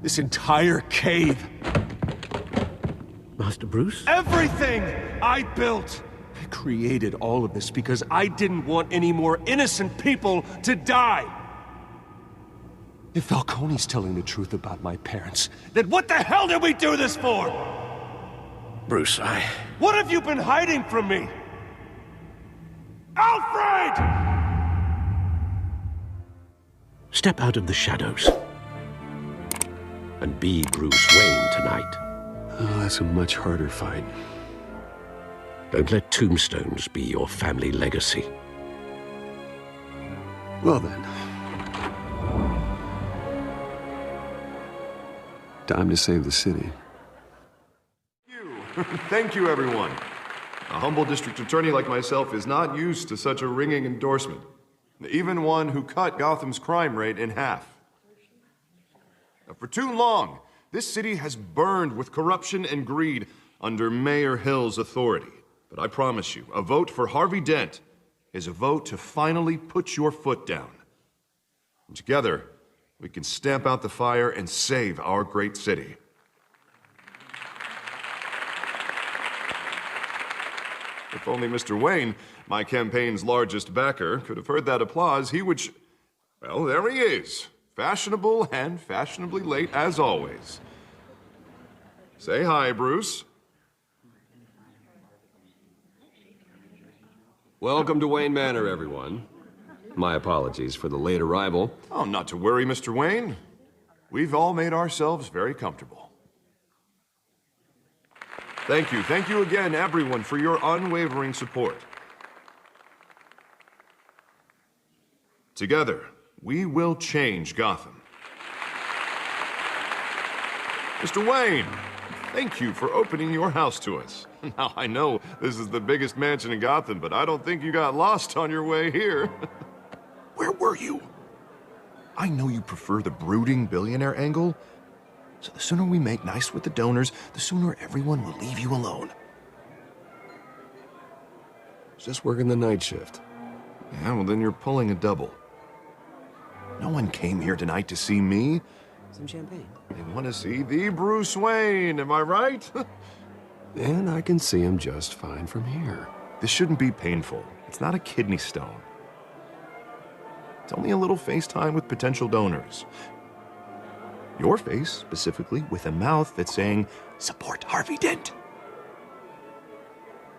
This entire cave. Master Bruce? Everything I built! I created all of this because I didn't want any more innocent people to die! If Falcone's telling the truth about my parents, then what the hell did we do this for? Bruce, What have you been hiding from me? Alfred! Step out of the shadows. And be Bruce Wayne tonight. Oh, that's a much harder fight. Don't let tombstones be your family legacy. Well then. Time to save the city. Thank you, everyone. A humble district attorney like myself is not used to such a ringing endorsement. Even one who cut Gotham's crime rate in half. For too long, this city has burned with corruption and greed under Mayor Hill's authority. But I promise you, a vote for Harvey Dent is a vote to finally put your foot down. And together, we can stamp out the fire and save our great city. If only Mr. Wayne, my campaign's largest backer, could have heard that applause, he would well, there he is. Fashionable and fashionably late as always. Say hi, Bruce. Welcome to Wayne Manor, everyone. My apologies for the late arrival. Oh, not to worry, Mr. Wayne. We've all made ourselves very comfortable. Thank you again, everyone, for your unwavering support. Together, we will change Gotham. Mr. Wayne, thank you for opening your house to us. Now, I know this is the biggest mansion in Gotham, but I don't think you got lost on your way here. Where were you? I know you prefer the brooding billionaire angle, so the sooner we make nice with the donors, the sooner everyone will leave you alone. Just working the night shift. Yeah, well then you're pulling a double. No one came here tonight to see me. Some champagne. They want to see the Bruce Wayne, am I right? And I can see him just fine from here. This shouldn't be painful. It's not a kidney stone. It's only a little FaceTime with potential donors. Your face, specifically, with a mouth that's saying, support Harvey Dent.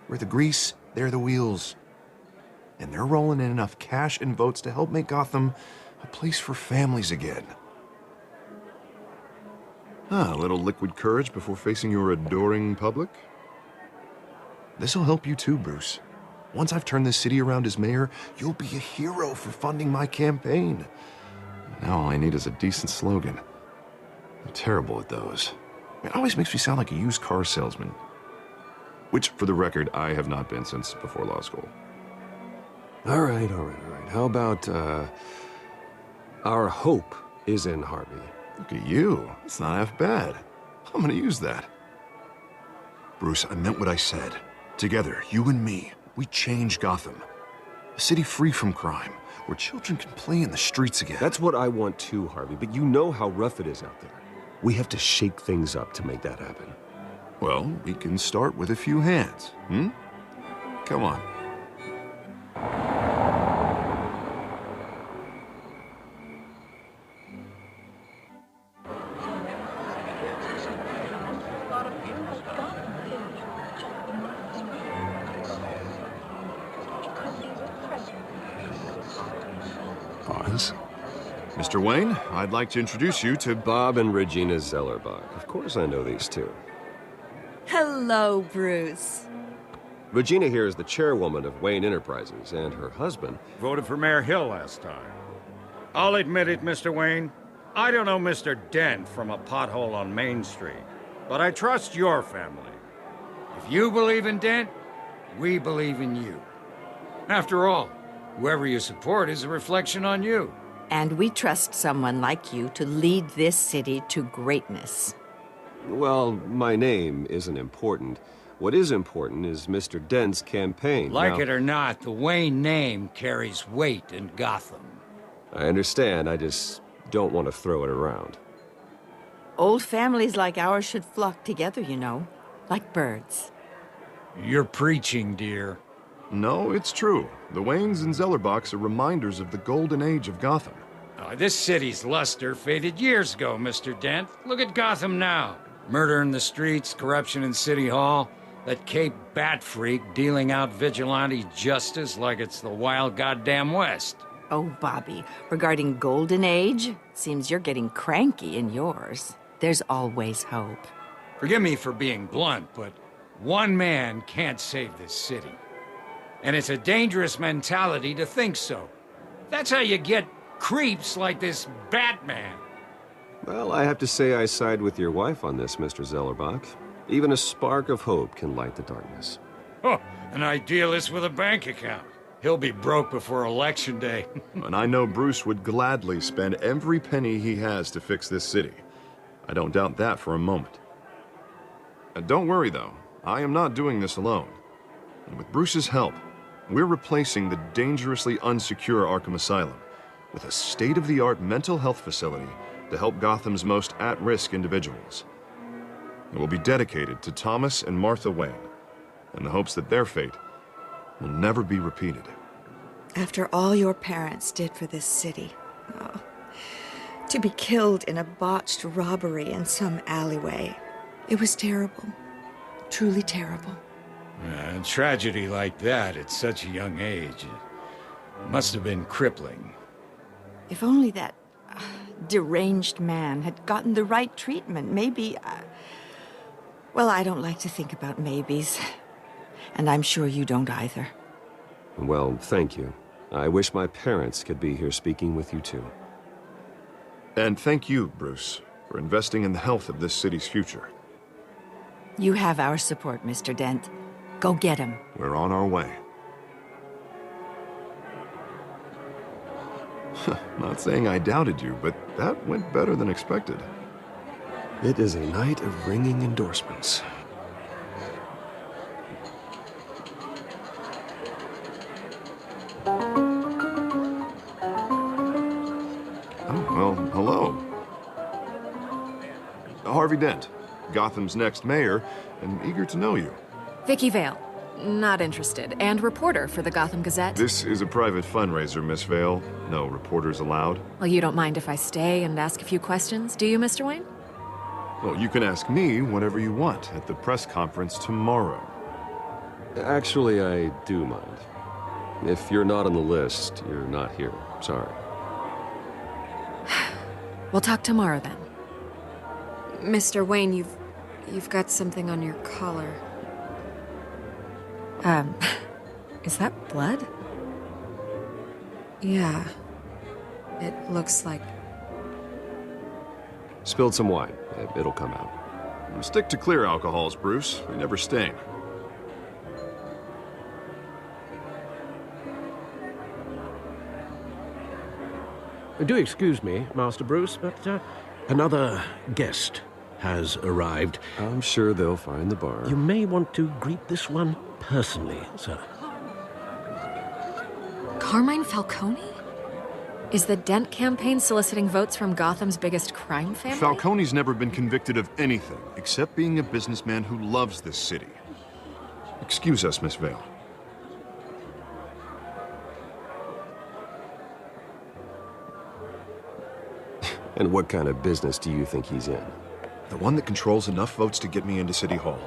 We're the grease, they're the wheels. And they're rolling in enough cash and votes to help make Gotham a place for families again. A little liquid courage before facing your adoring public. This'll help you too, Bruce. Once I've turned this city around as mayor, you'll be a hero for funding my campaign. Now all I need is a decent slogan. I'm terrible at those. It always makes me sound like a used car salesman. Which, for the record, I have not been since before law school. All right. How about, our hope is in Harvey. Look at you. It's not half bad. I'm gonna use that. Bruce, I meant what I said. Together, you and me, we change Gotham. A city free from crime, where children can play in the streets again. That's what I want too, Harvey, but you know how rough it is out there. We have to shake things up to make that happen. Well, we can start with a few hands, Come on. Pause. Mr. Wayne, I'd like to introduce you to Bob and Regina Zellerbach. Of course I know these two. Hello, Bruce. Regina here is the chairwoman of Wayne Enterprises, and her husband... Voted for Mayor Hill last time. I'll admit it, Mr. Wayne. I don't know Mr. Dent from a pothole on Main Street, but I trust your family. If you believe in Dent, we believe in you. After all, whoever you support is a reflection on you. And we trust someone like you to lead this city to greatness. Well, my name isn't important. What is important is Mr. Dent's campaign. Like now, it or not, the Wayne name carries weight in Gotham. I understand, I just don't want to throw it around. Old families like ours should flock together, you know, like birds. You're preaching, dear. No, it's true. The Waynes and Zellerbachs are reminders of the golden age of Gotham. Oh, this city's luster faded years ago, Mr. Dent. Look at Gotham now. Murder in the streets, corruption in City Hall, that Cape Bat freak dealing out vigilante justice like it's the wild goddamn West. Oh, Bobby, regarding Golden Age, seems you're getting cranky in yours. There's always hope. Forgive me for being blunt, but one man can't save this city. And it's a dangerous mentality to think so. That's how you get creeps like this Batman. Well, I have to say I side with your wife on this, Mr. Zellerbach. Even a spark of hope can light the darkness. Oh, an idealist with a bank account. He'll be broke before Election Day. And I know Bruce would gladly spend every penny he has to fix this city. I don't doubt that for a moment. Don't worry, though. I am not doing this alone. And with Bruce's help, we're replacing the dangerously unsecure Arkham Asylum with a state-of-the-art mental health facility to help Gotham's most at-risk individuals. It will be dedicated to Thomas and Martha Wayne, in the hopes that their fate will never be repeated. After all your parents did for this city, oh, to be killed in a botched robbery in some alleyway, it was terrible. Truly terrible. A tragedy like that at such a young age, it must have been crippling. If only that deranged man had gotten the right treatment, maybe... well, I don't like to think about maybes. And I'm sure you don't either. Well, thank you. I wish my parents could be here speaking with you too. And thank you, Bruce, for investing in the health of this city's future. You have our support, Mr. Dent. Go get him. We're on our way. Not saying I doubted you, but that went better than expected. It is a night of ringing endorsements. Oh, well, hello. Harvey Dent, Gotham's next mayor, and eager to know you. Vicky Vale. Not interested. And reporter for the Gotham Gazette. This is a private fundraiser, Miss Vale. No reporters allowed. Well, you don't mind if I stay and ask a few questions, do you, Mr. Wayne? Well, you can ask me whatever you want at the press conference tomorrow. Actually, I do mind. If you're not on the list, you're not here. Sorry. We'll talk tomorrow then. Mr. Wayne, you've got something on your collar. Is that blood? Yeah. It looks like... Spilled some wine. It'll come out. Stick to clear alcohols, Bruce. They never stain. Do excuse me, Master Bruce, but another guest has arrived. I'm sure they'll find the bar. You may want to greet this one personally, sir. Carmine Falcone? Is the Dent campaign soliciting votes from Gotham's biggest crime family? Falcone's never been convicted of anything except being a businessman who loves this city. Excuse us, Miss Vale. And what kind of business do you think he's in? The one that controls enough votes to get me into City Hall.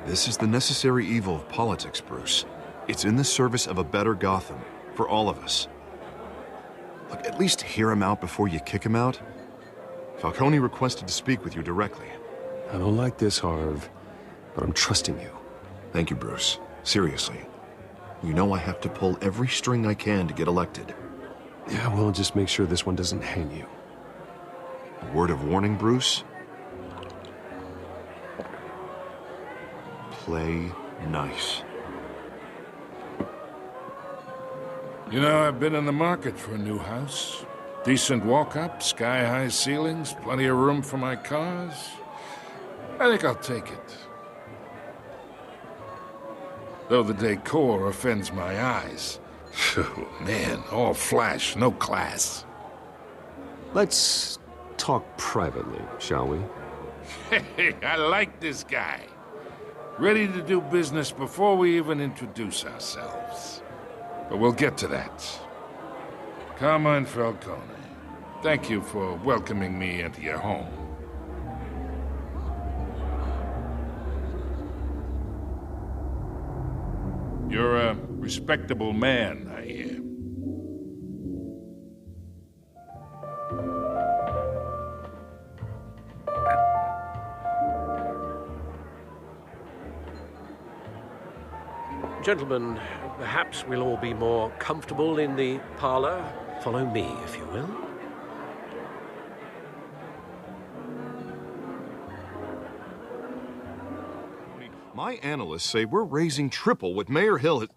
This is the necessary evil of politics, Bruce. It's in the service of a better Gotham, for all of us. Look, at least hear him out before you kick him out. Falcone requested to speak with you directly. I don't like this, Harv, but I'm trusting you. Thank you, Bruce. Seriously. You know I have to pull every string I can to get elected. Yeah, well, just make sure this one doesn't hang you. A word of warning, Bruce? Play nice. You know, I've been in the market for a new house. Decent walk-up, sky-high ceilings, plenty of room for my cars. I think I'll take it. Though the decor offends my eyes. Oh, man, all flash, no class. Let's talk privately, shall we? Hey, I like this guy. Ready to do business before we even introduce ourselves. But we'll get to that. Carmine Falcone, thank you for welcoming me into your home. You're a respectable man, I hear. Gentlemen, perhaps we'll all be more comfortable in the parlor. Follow me, if you will. My analysts say we're raising triple what Mayor Hill has...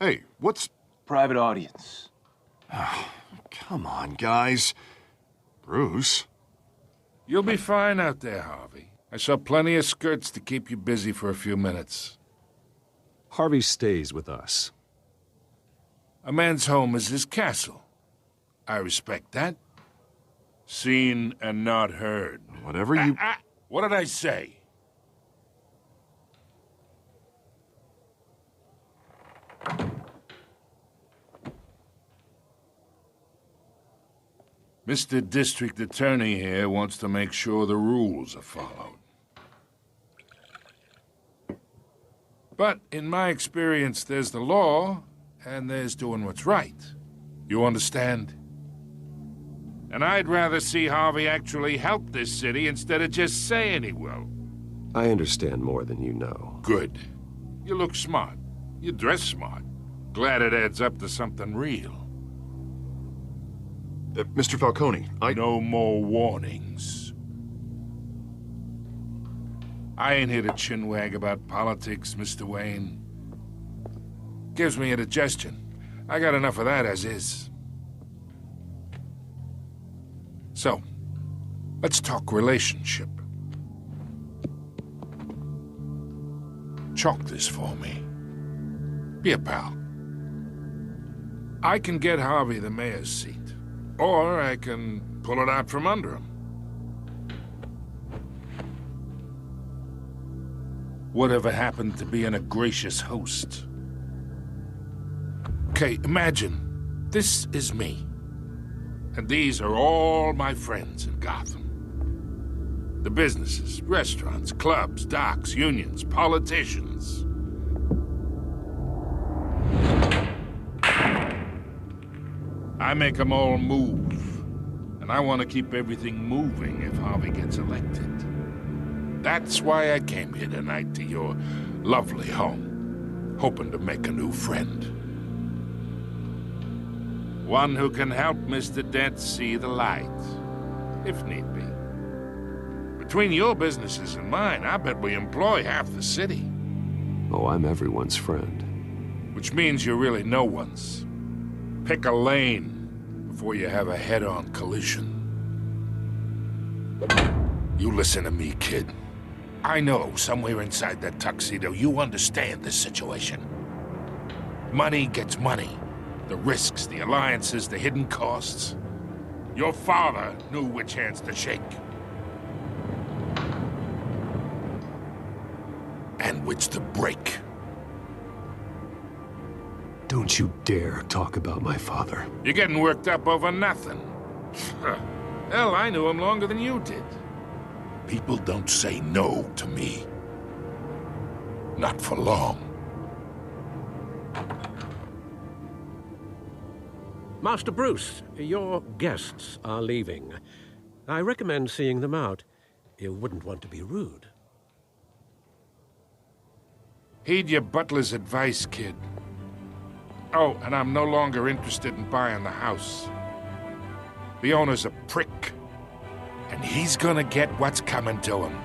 Hey, what's... Private audience. Come on, guys. Bruce? You'll be fine out there, Harvey. I saw plenty of skirts to keep you busy for a few minutes. Harvey stays with us. A man's home is his castle. I respect that. Seen and not heard. Whatever you... What did I say? Mr. District Attorney here wants to make sure the rules are followed. But in my experience, there's the law, and there's doing what's right. You understand? And I'd rather see Harvey actually help this city instead of just saying he will. I understand more than you know. Good. You look smart. You dress smart. Glad it adds up to something real. Mr. Falcone, No more warnings. I ain't here to chinwag about politics, Mr. Wayne. Gives me indigestion. I got enough of that as is. So, let's talk relationship. Chalk this for me. Be a pal. I can get Harvey the mayor's seat. Or I can pull it out from under him. Whatever happened to being a gracious host? Okay, imagine, this is me. And these are all my friends in Gotham. The businesses, restaurants, clubs, docks, unions, politicians. I make them all move. And I want to keep everything moving if Harvey gets elected. That's why I came here tonight to your lovely home, hoping to make a new friend. One who can help Mr. Dent see the light, if need be. Between your businesses and mine, I bet we employ half the city. Oh, I'm everyone's friend. Which means you're really no one's. Pick a lane before you have a head-on collision. You listen to me, kid. I know somewhere inside that tuxedo you understand this situation. Money gets money. The risks, the alliances, the hidden costs. Your father knew which hands to shake. And which to break. Don't you dare talk about my father. You're getting worked up over nothing. Hell, I knew him longer than you did. People don't say no to me. Not for long. Master Bruce, your guests are leaving. I recommend seeing them out. You wouldn't want to be rude. Heed your butler's advice, kid. Oh, and I'm no longer interested in buying the house. The owner's a prick. And he's gonna get what's coming to him.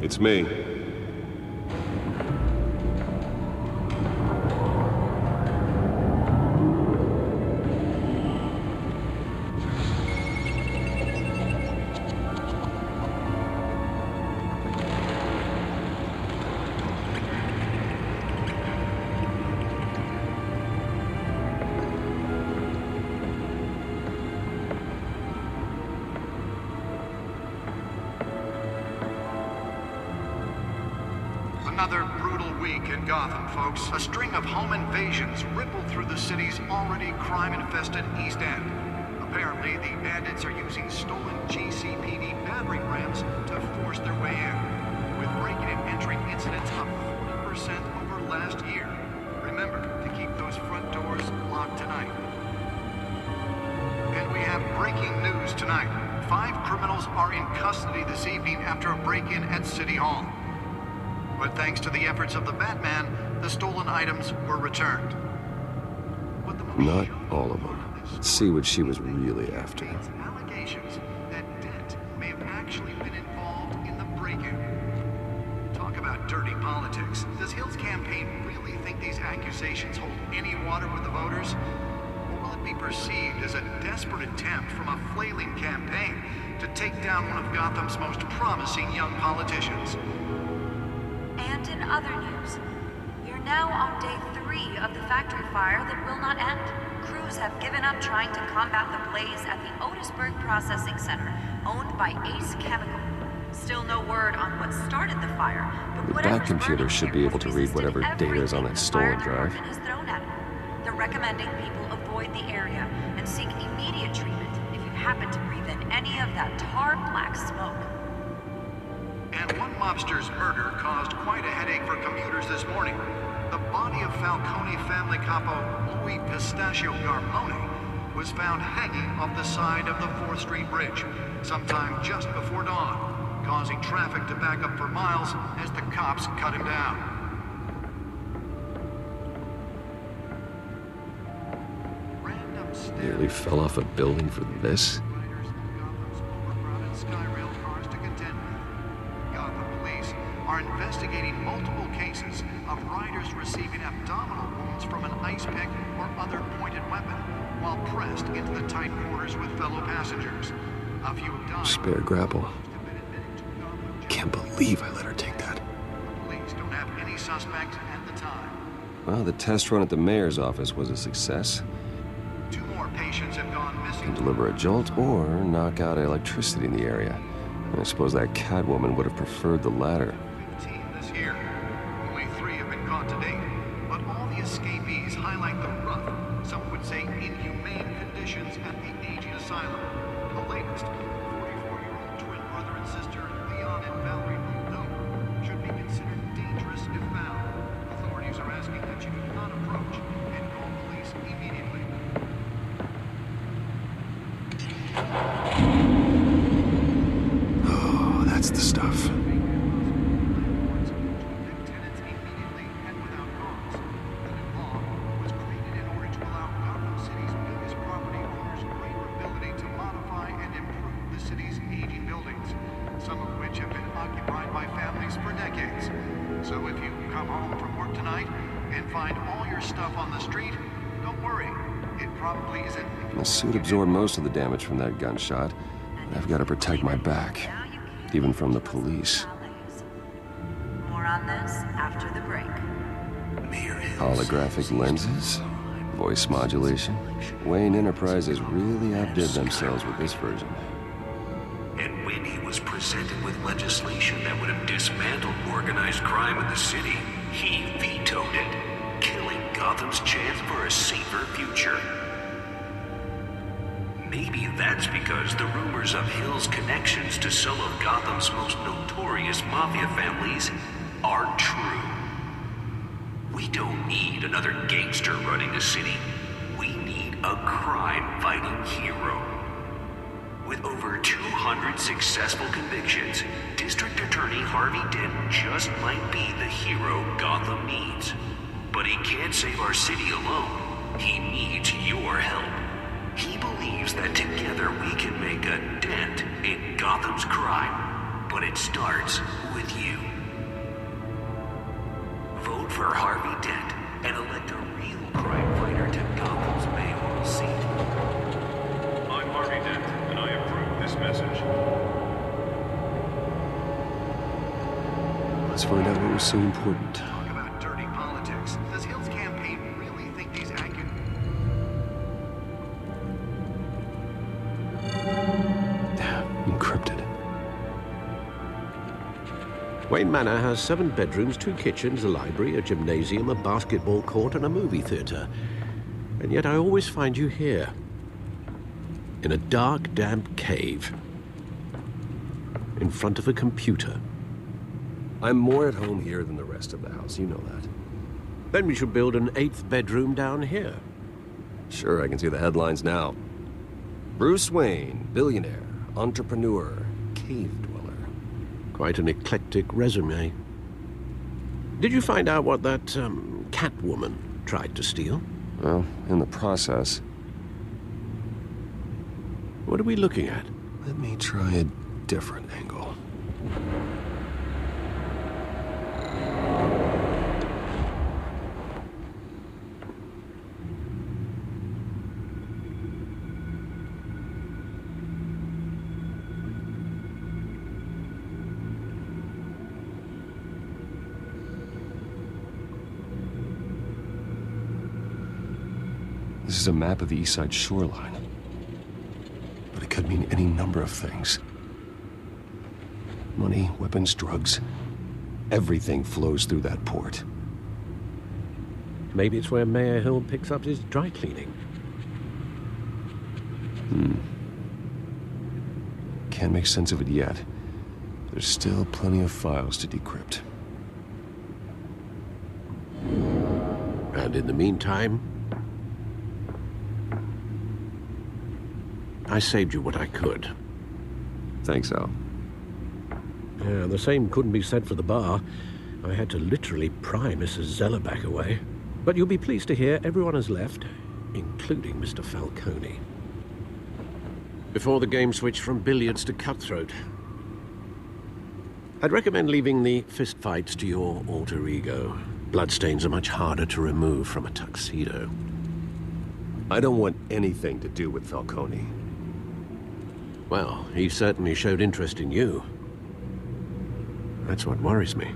It's me. Another brutal week in Gotham, folks. A string of home invasions rippled through the city's already crime-infested East End. Apparently, the bandits are using stolen GCPD battering rams to force their way in, with breaking and entering incidents up 40% over last year. Remember to keep those front doors locked tonight. And we have breaking news tonight. 5 criminals are in custody this evening after a break-in at City Hall. But thanks to the efforts of the Batman, the stolen items were returned. Not all of them. Let's see what she was really after. Allegations that Dent may have actually been involved in the break-in. Talk about dirty politics. Does Hill's campaign really think these accusations hold any water with the voters? Or will it be perceived as a desperate attempt from a flailing campaign to take down one of Gotham's most promising young politicians? And in other news, you're now on day 3 of the factory fire that will not end. Crews have given up trying to combat the blaze at the Otisburg Processing Center, owned by Ace Chemical. Still no word on what started the fire, but The Bat computer should be able to read whatever data is on that stolen drive. Is thrown at it. They're recommending people avoid the area and seek immediate treatment if you happen to breathe in any of that tar black smoke. And one mobster's murder caused quite a headache for commuters this morning. The body of Falcone family capo Louis Pistachio Garmone was found hanging off the side of the 4th Street Bridge sometime just before dawn, causing traffic to back up for miles as the cops cut him down. Nearly fell off a building for this? Are investigating multiple cases of riders receiving abdominal wounds from an ice pick or other pointed weapon while pressed into the tight quarters with fellow passengers. A few have died. Spare grapple. Can't believe I let her take that. The police don't have any suspects at the time. Well, the test run at the mayor's office was a success. 2 more patients have gone missing. Can deliver a jolt or knock out electricity in the area. And I suppose that Catwoman would have preferred the latter. This year. Only 3 have been caught to date, but all the escapees highlight the rough, some would say inhumane conditions at the aging asylum. The latest, 44-year-old twin brother and sister, Leon and Valerie Muldoon, should be considered dangerous if found. Authorities are asking that you do not approach and call police immediately. Oh, that's the stuff. So if you come home from work tonight and find all your stuff on the street, don't worry. It probably isn't. The suit absorbed most of the damage from that gunshot. I've got to protect my back, even from the police. More on this after the break. Holographic lenses, voice modulation. Wayne Enterprises really outdid themselves with this version. And when he was presented with legislation that would have dismantled organized crime in the city, he vetoed it, killing Gotham's chance for a safer future. Maybe that's because the rumors of Hill's connections to some of Gotham's most notorious mafia families are true. We don't need another gangster running the city. We need a crime-fighting hero. With over 200 successful convictions, District Attorney Harvey Dent just might be the hero Gotham needs. But he can't save our city alone. He needs your help. He believes that together we can make a dent in Gotham's crime. but it starts with you. Vote for Harvey Dent and elect a real crime fighter to Gotham's mayoral seat. I'm Harvey Dent, and I approve this message. Let's find out what was so important. Talk about dirty politics. Does Hill's campaign really think he's accurate? Encrypted. Wayne Manor has 7 bedrooms, 2 kitchens, a library, a gymnasium, a basketball court, and a movie theater. And yet I always find you here. In a dark, damp cave. In front of a computer. I'm more at home here than the rest of the house, you know that. Then we should build an 8th bedroom down here. Sure, I can see the headlines now. Bruce Wayne, billionaire, entrepreneur, cave dweller. Quite an eclectic resume. Did you find out what that, Catwoman tried to steal? Well, in the process. What are we looking at? Let me try a different angle. This is a map of the East Side shoreline. But it could mean any number of things. Money, weapons, drugs. Everything flows through that port. Maybe it's where Mayor Hill picks up his dry cleaning. Can't make sense of it yet. There's still plenty of files to decrypt. And in the meantime, I saved you what I could. Thanks, Al. Yeah, the same couldn't be said for the bar. I had to literally pry Mrs. Zellerbach away. But you'll be pleased to hear everyone has left, including Mr. Falcone. Before the game switched from billiards to cutthroat. I'd recommend leaving the fistfights to your alter ego. Bloodstains are much harder to remove from a tuxedo. I don't want anything to do with Falcone. Well, he certainly showed interest in you. That's what worries me.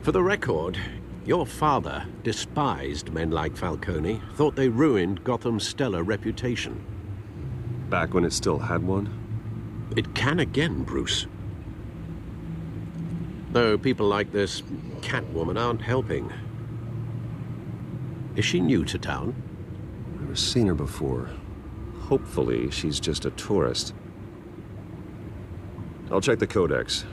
For the record, your father despised men like Falcone, thought they ruined Gotham's stellar reputation. Back when it still had one? It can again, Bruce. Though people like this Catwoman aren't helping. Is she new to town? Never seen her before. Hopefully, she's just a tourist. I'll check the codex.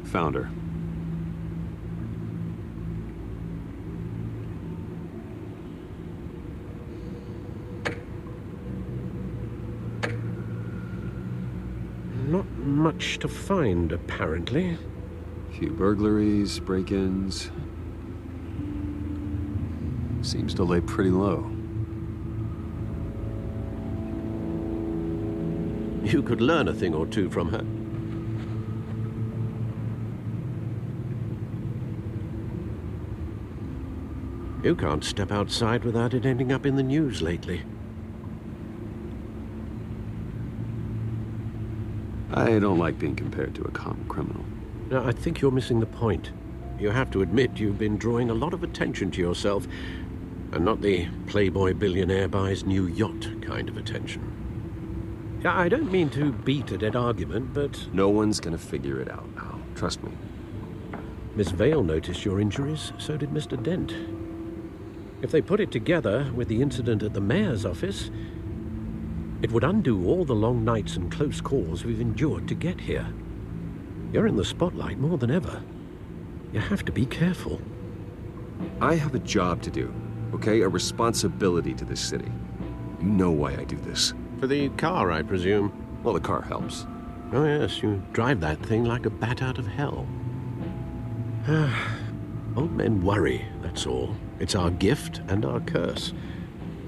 Found her. Not much to find, apparently. Few burglaries, break-ins. Seems to lay pretty low. You could learn a thing or two from her. You can't step outside without it ending up in the news lately. I don't like being compared to a common criminal. Now, I think you're missing the point. You have to admit you've been drawing a lot of attention to yourself, and not the playboy billionaire buys new yacht kind of attention. Yeah, I don't mean to beat a dead argument, but... No one's gonna figure it out, Al. Trust me. Miss Vale noticed your injuries, so did Mr. Dent. If they put it together with the incident at the mayor's office, it would undo all the long nights and close calls we've endured to get here. You're in the spotlight more than ever. You have to be careful. I have a job to do, okay? A responsibility to this city. You know why I do this. For the car, I presume? Well, the car helps. Oh yes, you drive that thing like a bat out of hell. Old men worry, that's all. It's our gift and our curse.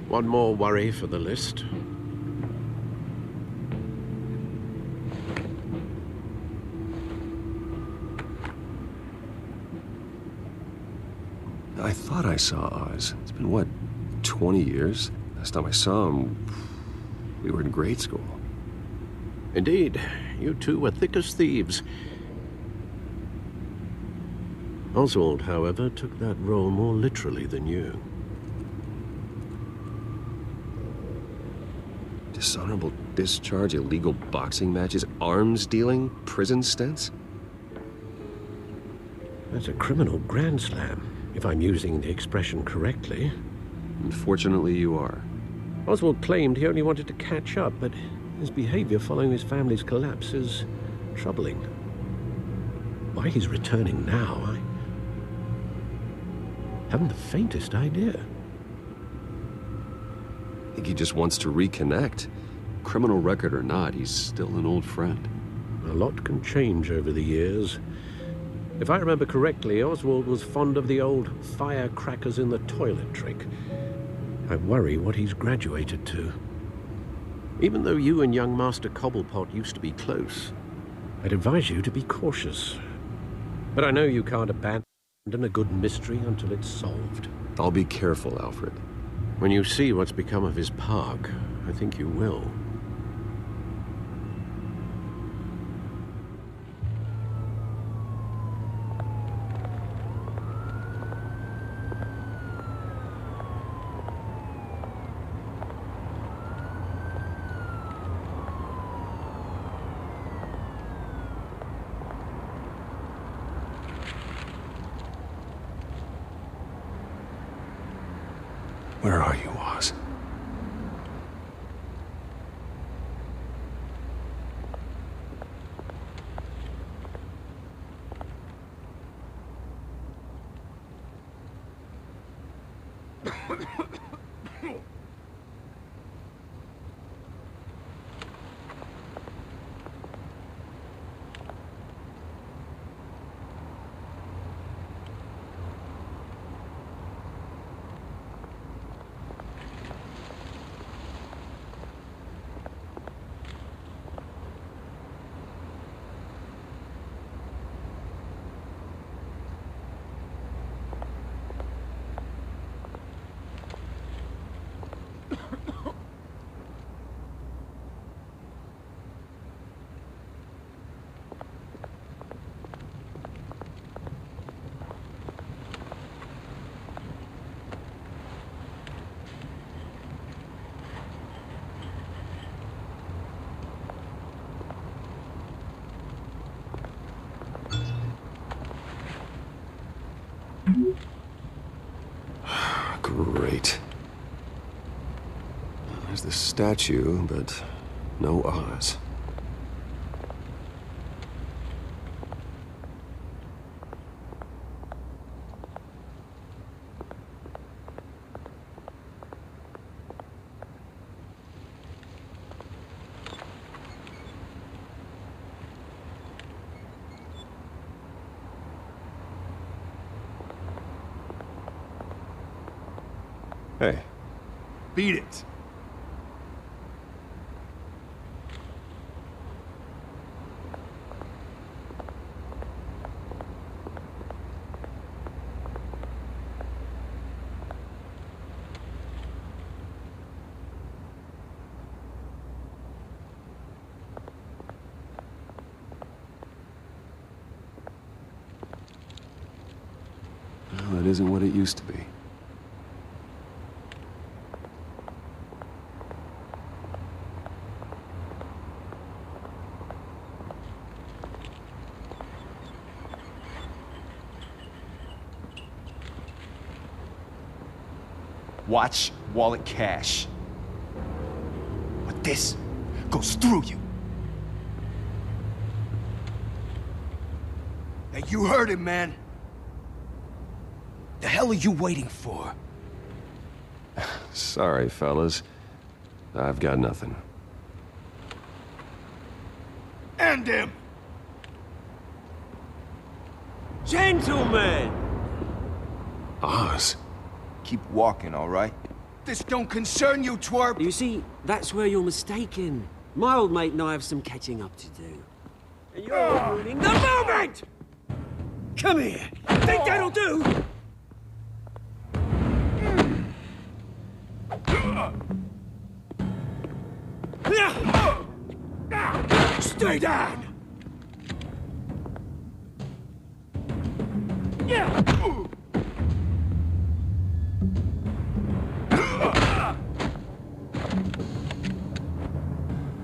One more worry for the list. I thought I saw Oz. It's been, what, 20 years? Last time I saw him, we were in grade school. Indeed, you two were thick as thieves. Oswald, however, took that role more literally than you. Dishonorable discharge, illegal boxing matches, arms dealing, prison stints? That's a criminal grand slam, if I'm using the expression correctly. Unfortunately, you are. Oswald claimed he only wanted to catch up, but his behavior following his family's collapse is troubling. Why he's returning now, I haven't the faintest idea. I think he just wants to reconnect. Criminal record or not, he's still an old friend. A lot can change over the years. If I remember correctly, Oswald was fond of the old firecrackers in the toilet trick. I worry what he's graduated to. Even though you and young Master Cobblepot used to be close, I'd advise you to be cautious. But I know you can't abandon a good mystery until it's solved. I'll be careful, Alfred. When you see what's become of his park, I think you will. Where are you, Oz? Great. There's the statue, but no Oz. Hey. Beat it. Well, that isn't what it used to be. Watch, wallet, cash. But this goes through you. Now you heard him, man. The hell are you waiting for? Sorry, fellas. I've got nothing. End him! Gentlemen! Oz. Keep walking, all right? This don't concern you, twerp! You see, that's where you're mistaken. My old mate and I have some catching up to do. And you're ruining the moment! Come here! Think that'll do? Stay down!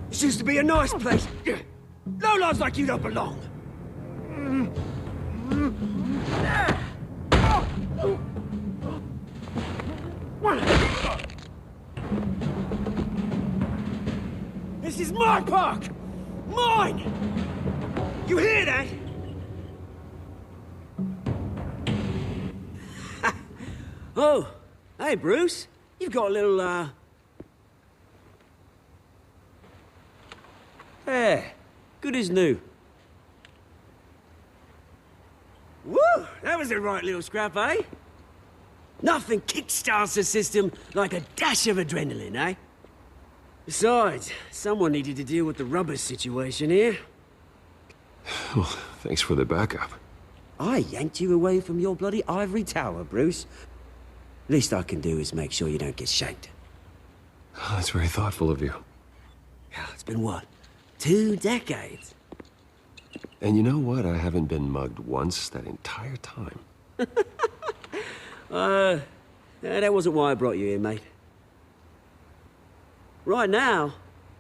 This used to be a nice place. No lives like you don't belong. This is my park! Mine! You hear that? Oh, hey, Bruce. You've got a little, Yeah, good as new. Woo! That was a right little scrap, eh? Nothing kickstarts the system like a dash of adrenaline, eh? Besides, someone needed to deal with the rubber situation here. Well, thanks for the backup. I yanked you away from your bloody ivory tower, Bruce. Least I can do is make sure you don't get shanked. Oh, that's very thoughtful of you. Yeah, it's been what? 2 decades? And you know what? I haven't been mugged once that entire time. That wasn't why I brought you here, mate. Right now,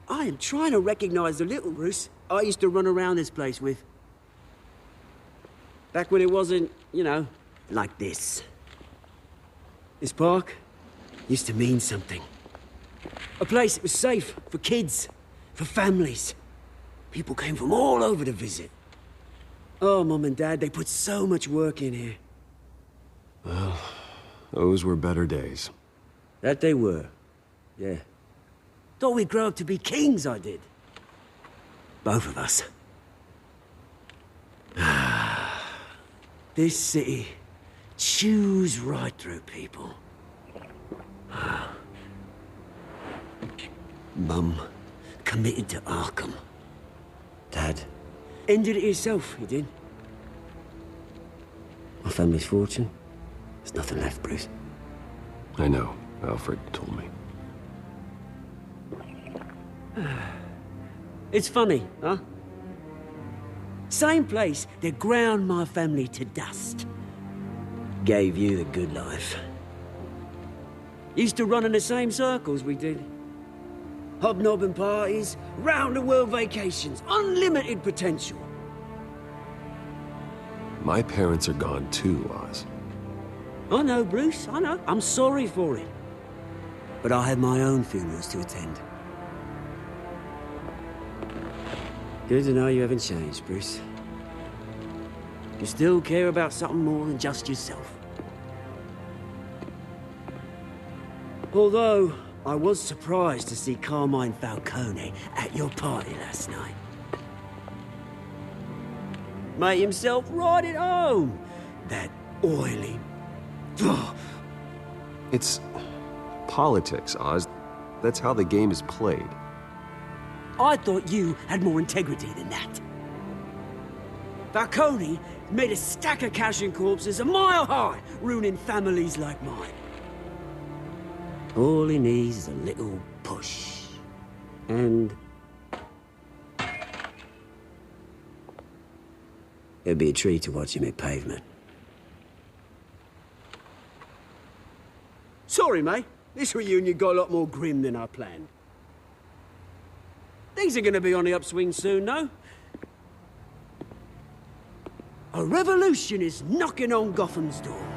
I am trying to recognize the little Bruce I used to run around this place with. Back when it wasn't, you know, like this. This park used to mean something. A place that was safe for kids, for families. People came from all over to visit. Oh, Mum and Dad, they put so much work in here. Well, those were better days. That they were, yeah. Thought we'd grow up to be kings, I did. Both of us. This city chews right through people. Mum committed to Arkham. Dad ended it himself, he did. My family's fortune, there's nothing left, Bruce. I know. Alfred told me. It's funny, huh? Same place that ground my family to dust. Gave you the good life. Used to run in the same circles we did. Hobnobbing parties, round-the-world vacations, unlimited potential. My parents are gone too, Oz. I know, Bruce, I know. I'm sorry for it. But I had my own funerals to attend. Good to know you haven't changed, Bruce. You still care about something more than just yourself. Although, I was surprised to see Carmine Falcone at your party last night. Made himself right at home. That oily... Ugh. It's politics, Oz. That's how the game is played. I thought you had more integrity than that. Falcone made a stack of cash and corpses a mile high, ruining families like mine. All he needs is a little push. And... it'd be a treat to watch him hit pavement. Sorry, mate. This reunion got a lot more grim than I planned. Things are gonna be on the upswing soon, no? A revolution is knocking on Gotham's door,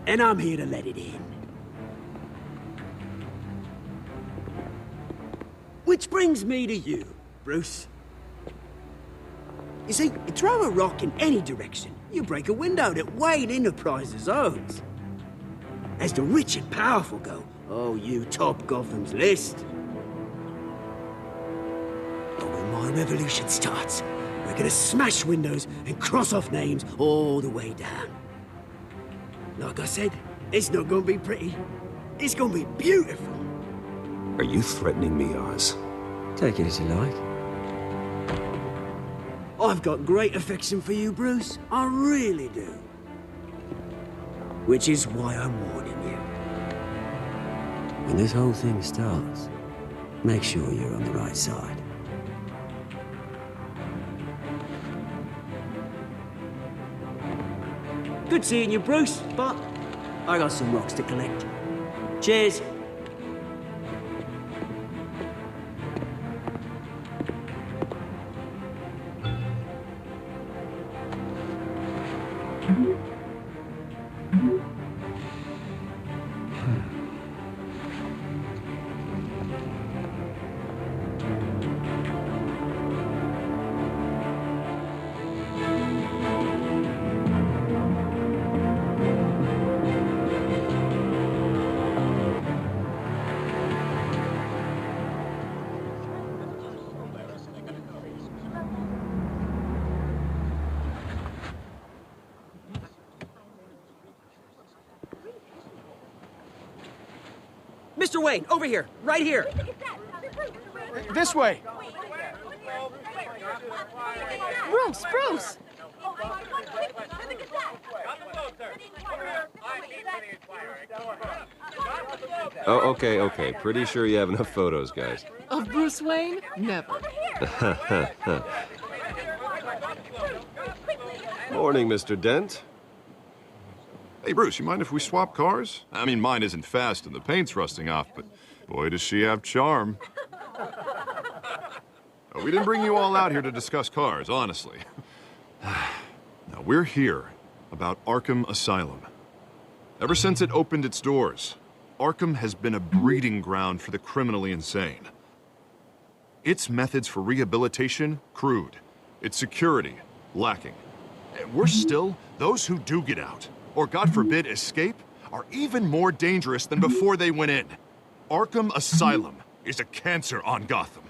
and I'm here to let it in. Which brings me to you, Bruce. You see, you throw a rock in any direction, You break a window that Wayne Enterprises owns. As the rich and powerful go, oh, you top Gotham's list. But when my revolution starts, we're gonna smash windows and cross off names all the way down. Like I said, it's not gonna be pretty. It's gonna be beautiful. Are you threatening me, Oz? Take it as you like. I've got great affection for you, Bruce. I really do. Which is why I'm warning you. When this whole thing starts, make sure you're on the right side. Good seeing you, Bruce, but I got some rocks to collect. Cheers. Mr. Wayne, over here, right here. This way. Bruce! Oh, okay. Pretty sure you have enough photos, guys. Of Bruce Wayne? Never. Morning, Mr. Dent. Hey, Bruce, you mind if we swap cars? I mean, mine isn't fast and the paint's rusting off, but boy, does she have charm. We didn't bring you all out here to discuss cars, honestly. Now, we're here about Arkham Asylum. Ever since it opened its doors, Arkham has been a breeding ground for the criminally insane. Its methods for rehabilitation, crude. Its security, lacking. And worse still, those who do get out, or God forbid escape, are even more dangerous than before they went in. Arkham Asylum is a cancer on Gotham.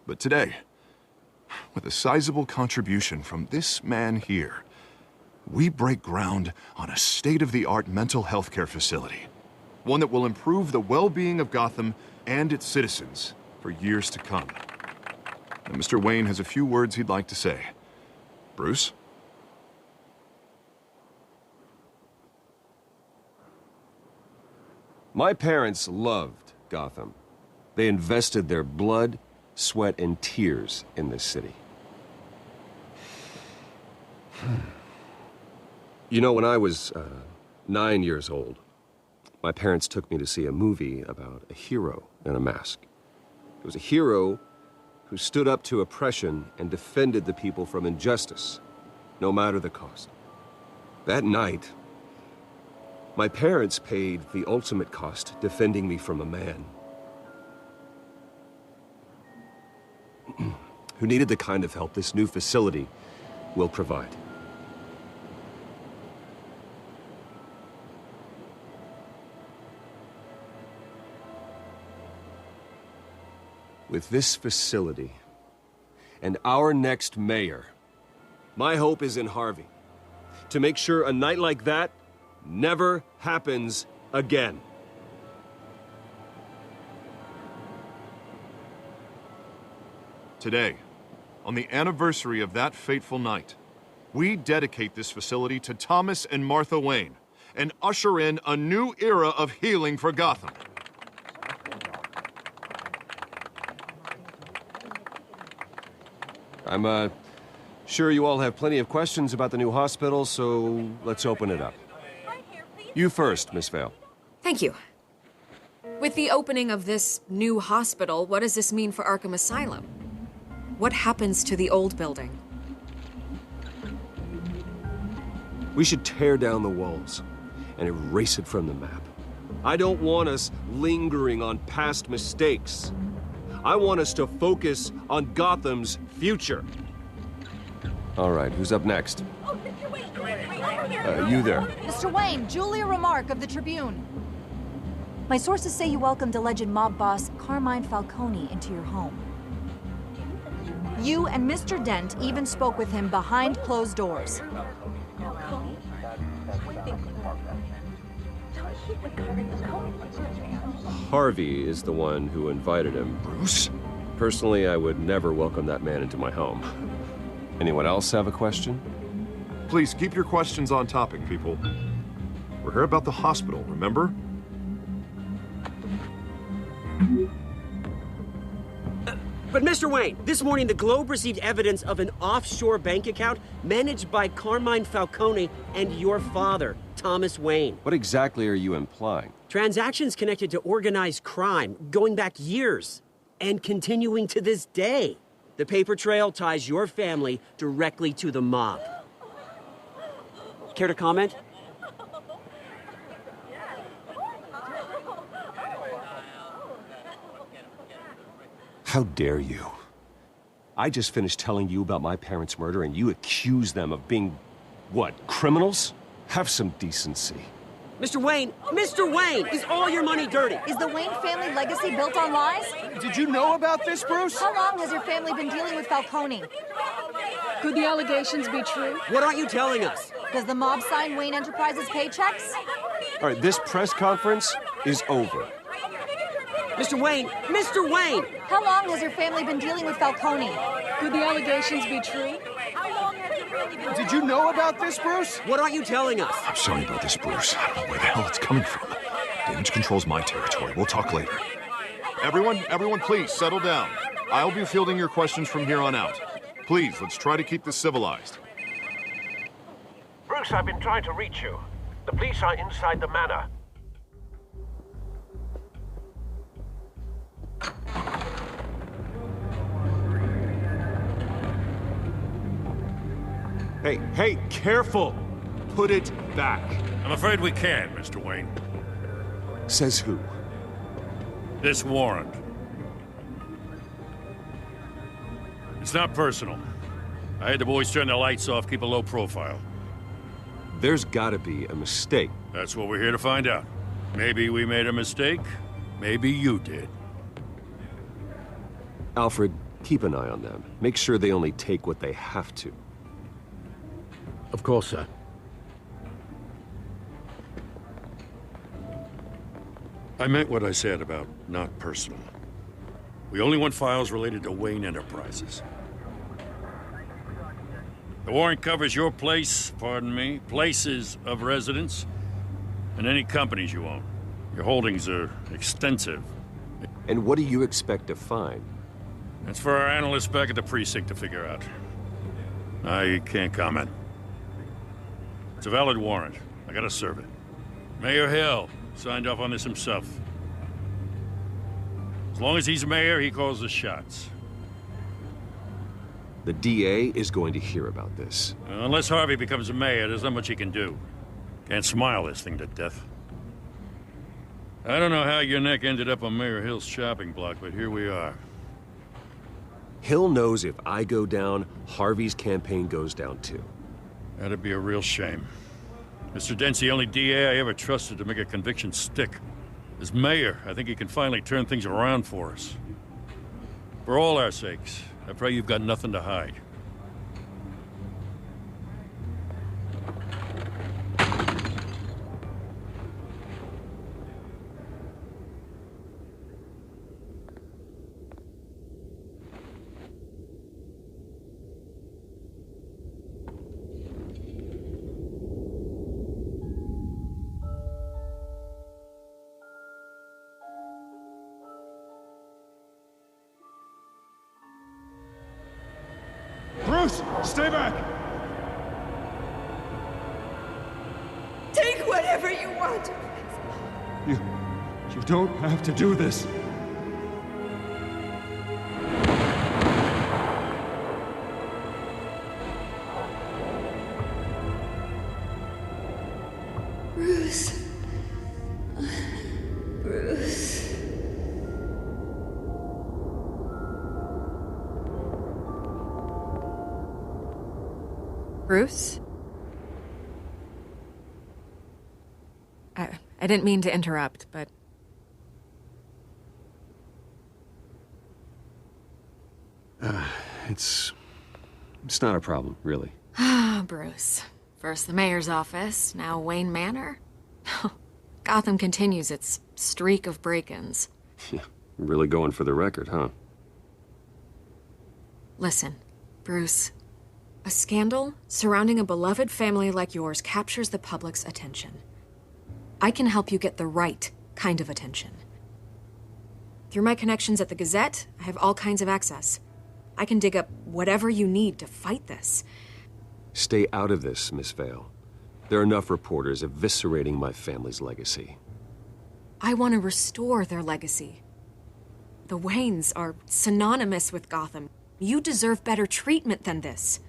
But today, with a sizable contribution from this man here, we break ground on a state-of-the-art mental health care facility. One that will improve the well-being of Gotham and its citizens for years to come. And Mr. Wayne has a few words he'd like to say. Bruce? My parents loved Gotham. They invested their blood, sweat, and tears in this city. You know, when I was 9 years old, my parents took me to see a movie about a hero in a mask. It was a hero who stood up to oppression and defended the people from injustice, no matter the cost. That night, my parents paid the ultimate cost defending me from a man who needed the kind of help this new facility will provide. With this facility and our next mayor, my hope is in Harvey, to make sure a night like that never happens again. Today, on the anniversary of that fateful night, we dedicate this facility to Thomas and Martha Wayne and usher in a new era of healing for Gotham. I'm sure you all have plenty of questions about the new hospital, so let's open it up. You first, Miss Vale. Thank you. With the opening of this new hospital, what does this mean for Arkham Asylum? What happens to the old building? We should tear down the walls and erase it from the map. I don't want us lingering on past mistakes. I want us to focus on Gotham's future. All right, who's up next? You there. Mr. Wayne, Julia Remark of the Tribune. My sources say you welcomed alleged mob boss Carmine Falcone into your home. You and Mr. Dent even spoke with him behind closed doors. Harvey is the one who invited him. Bruce? Personally, I would never welcome that man into my home. Anyone else have a question? Please, keep your questions on topic, people. We're here about the hospital, remember? But Mr. Wayne, this morning the Globe received evidence of an offshore bank account managed by Carmine Falcone and your father, Thomas Wayne. What exactly are you implying? Transactions connected to organized crime going back years and continuing to this day. The paper trail ties your family directly to the mob. Care to comment? How dare you? I just finished telling you about my parents' murder and you accuse them of being, what, criminals? Have some decency. Mr. Wayne, is all your money dirty? Is the Wayne family legacy built on lies? Did you know about this, Bruce? How long has your family been dealing with Falcone? Could the allegations be true? What aren't you telling us? Does the mob sign Wayne Enterprises paychecks? All right, this press conference is over. Mr. Wayne! How long has your family been dealing with Falcone? Could the allegations be true? Did you know about this, Bruce? What aren't you telling us? I'm sorry about this, Bruce. I don't know where the hell it's coming from. Damage control's my territory. We'll talk later. Everyone, please, settle down. I'll be fielding your questions from here on out. Please, let's try to keep this civilized. Bruce, I've been trying to reach you. The police are inside the manor. Hey, careful! Put it back. I'm afraid we can't, Mr. Wayne. Says who? This warrant. It's not personal. I had the boys turn the lights off, keep a low profile. There's gotta be a mistake. That's what we're here to find out. Maybe we made a mistake. Maybe you did. Alfred, keep an eye on them. Make sure they only take what they have to. Of course, sir. I meant what I said about not personal. We only want files related to Wayne Enterprises. The warrant covers your places of residence, and any companies you own. Your holdings are extensive. And what do you expect to find? That's for our analysts back at the precinct to figure out. I can't comment. It's a valid warrant. I gotta serve it. Mayor Hill signed off on this himself. As long as he's mayor, he calls the shots. The DA is going to hear about this. Unless Harvey becomes mayor, there's not much he can do. Can't smile this thing to death. I don't know how your neck ended up on Mayor Hill's shopping block, but here we are. Hill knows if I go down, Harvey's campaign goes down too. That'd be a real shame. Mr. Dent's the only DA I ever trusted to make a conviction stick. As mayor, I think he can finally turn things around for us. For all our sakes, I pray you've got nothing to hide. Bruce, stay back! Take whatever you want. You don't have to do this. Bruce. Bruce. Bruce? I didn't mean to interrupt, but... It's not a problem, really. Ah, Bruce. First the mayor's office, now Wayne Manor. Gotham continues its streak of break-ins. Yeah, really going for the record, huh? Listen, Bruce. A scandal surrounding a beloved family like yours captures the public's attention. I can help you get the right kind of attention. Through my connections at the Gazette, I have all kinds of access. I can dig up whatever you need to fight this. Stay out of this, Miss Vale. There are enough reporters eviscerating my family's legacy. I want to restore their legacy. The Waynes are synonymous with Gotham. You deserve better treatment than this.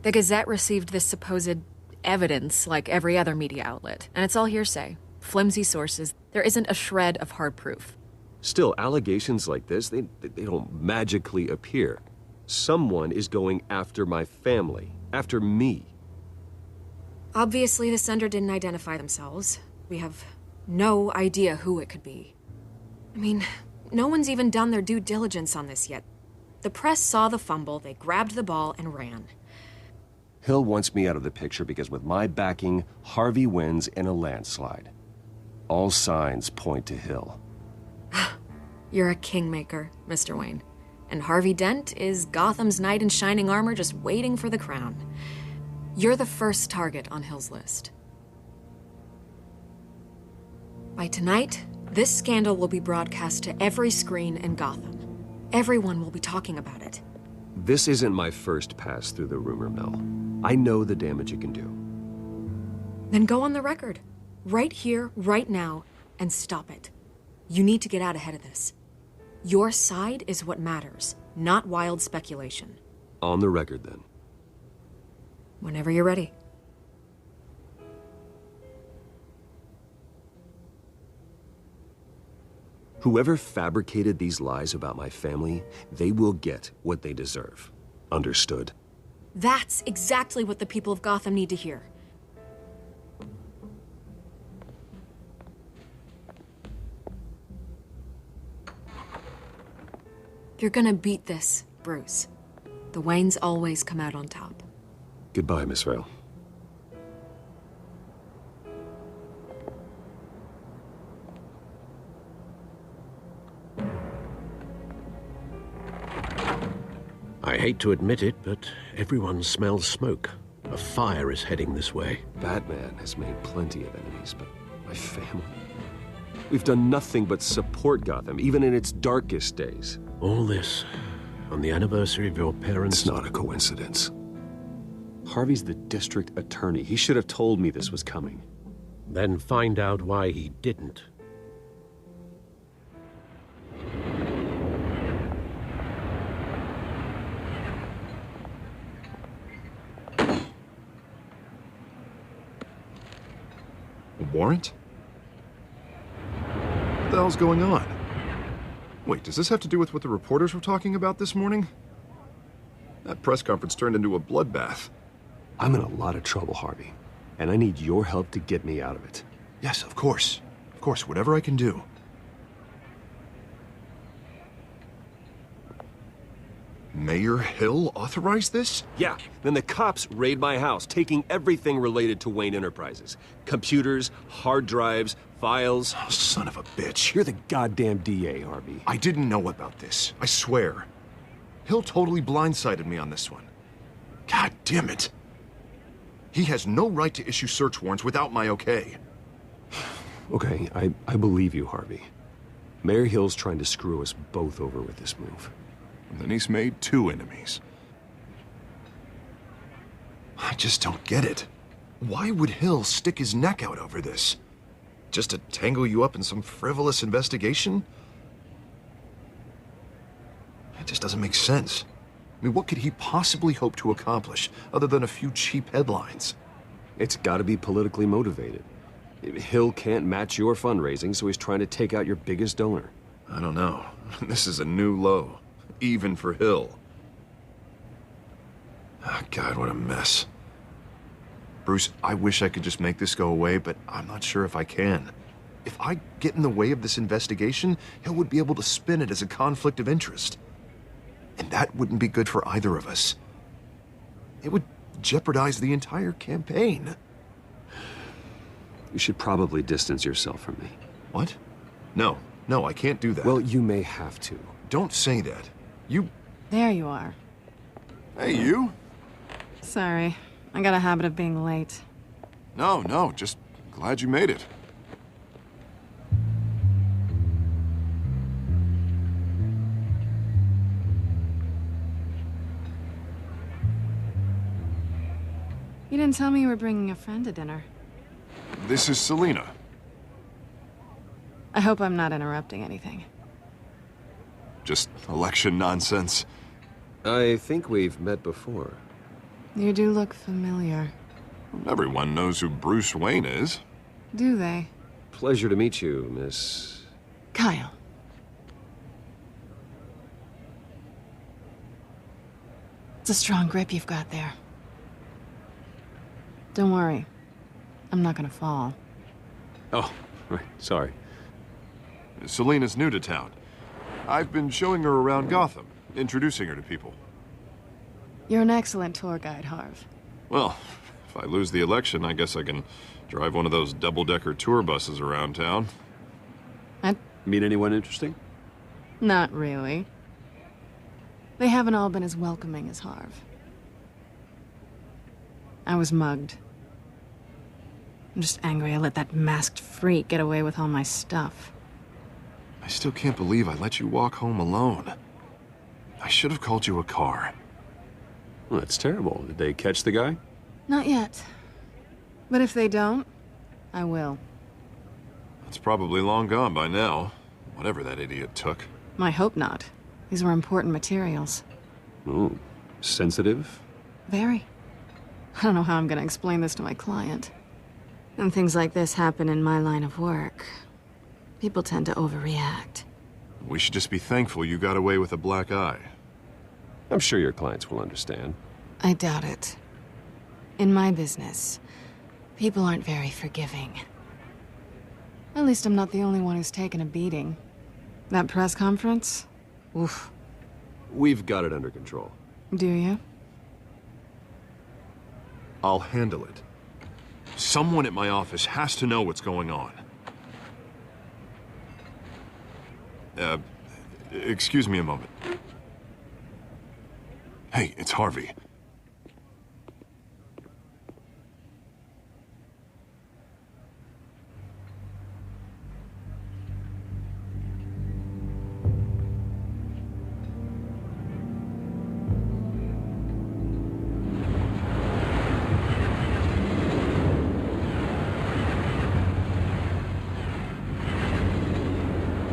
The Gazette received this supposed evidence like every other media outlet, and it's all hearsay. Flimsy sources. There isn't a shred of hard proof. Still, allegations like this, they don't magically appear. Someone is going after my family, after me. Obviously, the sender didn't identify themselves. We have no idea who it could be. I mean, no one's even done their due diligence on this yet. The press saw the fumble, they grabbed the ball and ran. Hill wants me out of the picture because with my backing, Harvey wins in a landslide. All signs point to Hill. You're a kingmaker, Mr. Wayne. And Harvey Dent is Gotham's knight in shining armor just waiting for the crown. You're the first target on Hill's list. By tonight, this scandal will be broadcast to every screen in Gotham. Everyone will be talking about it. This isn't my first pass through the rumor mill. I know the damage it can do. Then go on the record. Right here, right now, and stop it. You need to get out ahead of this. Your side is what matters, not wild speculation. On the record, then. Whenever you're ready. Whoever fabricated these lies about my family, they will get what they deserve. Understood? That's exactly what the people of Gotham need to hear. You're gonna beat this, Bruce. The Waynes always come out on top. Goodbye, Miss Vale. I hate to admit it, but everyone smells smoke. A fire is heading this way. Batman has made plenty of enemies, but my family? We've done nothing but support Gotham, even in its darkest days. All this on the anniversary of your parents'... It's not a coincidence. Harvey's the district attorney. He should have told me this was coming. Then find out why he didn't. A warrant? What the hell's going on? Wait, does this have to do with what the reporters were talking about this morning? That press conference turned into a bloodbath. I'm in a lot of trouble, Harvey, and I need your help to get me out of it. Yes, of course. Of course, whatever I can do. Mayor Hill authorized this? Yeah, then the cops raid my house, taking everything related to Wayne Enterprises. Computers, hard drives, files. Oh, son of a bitch. You're the goddamn DA, Harvey. I didn't know about this, I swear. Hill totally blindsided me on this one. God damn it. He has no right to issue search warrants without my okay. Okay, I believe you, Harvey. Mayor Hill's trying to screw us both over with this move. And then he's made two enemies. I just don't get it. Why would Hill stick his neck out over this? Just to tangle you up in some frivolous investigation? It just doesn't make sense. I mean, what could he possibly hope to accomplish other than a few cheap headlines? It's gotta be politically motivated. Hill can't match your fundraising, so he's trying to take out your biggest donor. I don't know. This is a new low. Even for Hill. Oh, God, what a mess. Bruce, I wish I could just make this go away, but I'm not sure if I can. If I get in the way of this investigation, Hill would be able to spin it as a conflict of interest. And that wouldn't be good for either of us. It would jeopardize the entire campaign. You should probably distance yourself from me. What? No, I can't do that. Well, you may have to. Don't say that. You... There you are. Hey, you? Sorry. I got a habit of being late. No, just glad you made it. You didn't tell me you were bringing a friend to dinner. This is Selina. I hope I'm not interrupting anything. Just election nonsense. I think we've met before. You do look familiar. Everyone knows who Bruce Wayne is. Do they? Pleasure to meet you, Miss... Kyle. It's a strong grip you've got there. Don't worry. I'm not gonna fall. Oh, right. Sorry. Selina's new to town. I've been showing her around Gotham, introducing her to people. You're an excellent tour guide, Harv. Well, if I lose the election, I guess I can drive one of those double-decker tour buses around town. Meet anyone interesting? Not really. They haven't all been as welcoming as Harv. I was mugged. I'm just angry I let that masked freak get away with all my stuff. I still can't believe I let you walk home alone. I should have called you a car. Well, that's terrible. Did they catch the guy? Not yet. But if they don't, I will. It's probably long gone by now, whatever that idiot took. I hope not. These were important materials. Ooh, sensitive? Very. I don't know how I'm gonna explain this to my client. And things like this happen in my line of work. People tend to overreact. We should just be thankful you got away with a black eye. I'm sure your clients will understand. I doubt it. In my business, people aren't very forgiving. At least I'm not the only one who's taken a beating. That press conference? Oof. We've got it under control. Do you? I'll handle it. Someone at my office has to know what's going on. Excuse me a moment. Hey, it's Harvey.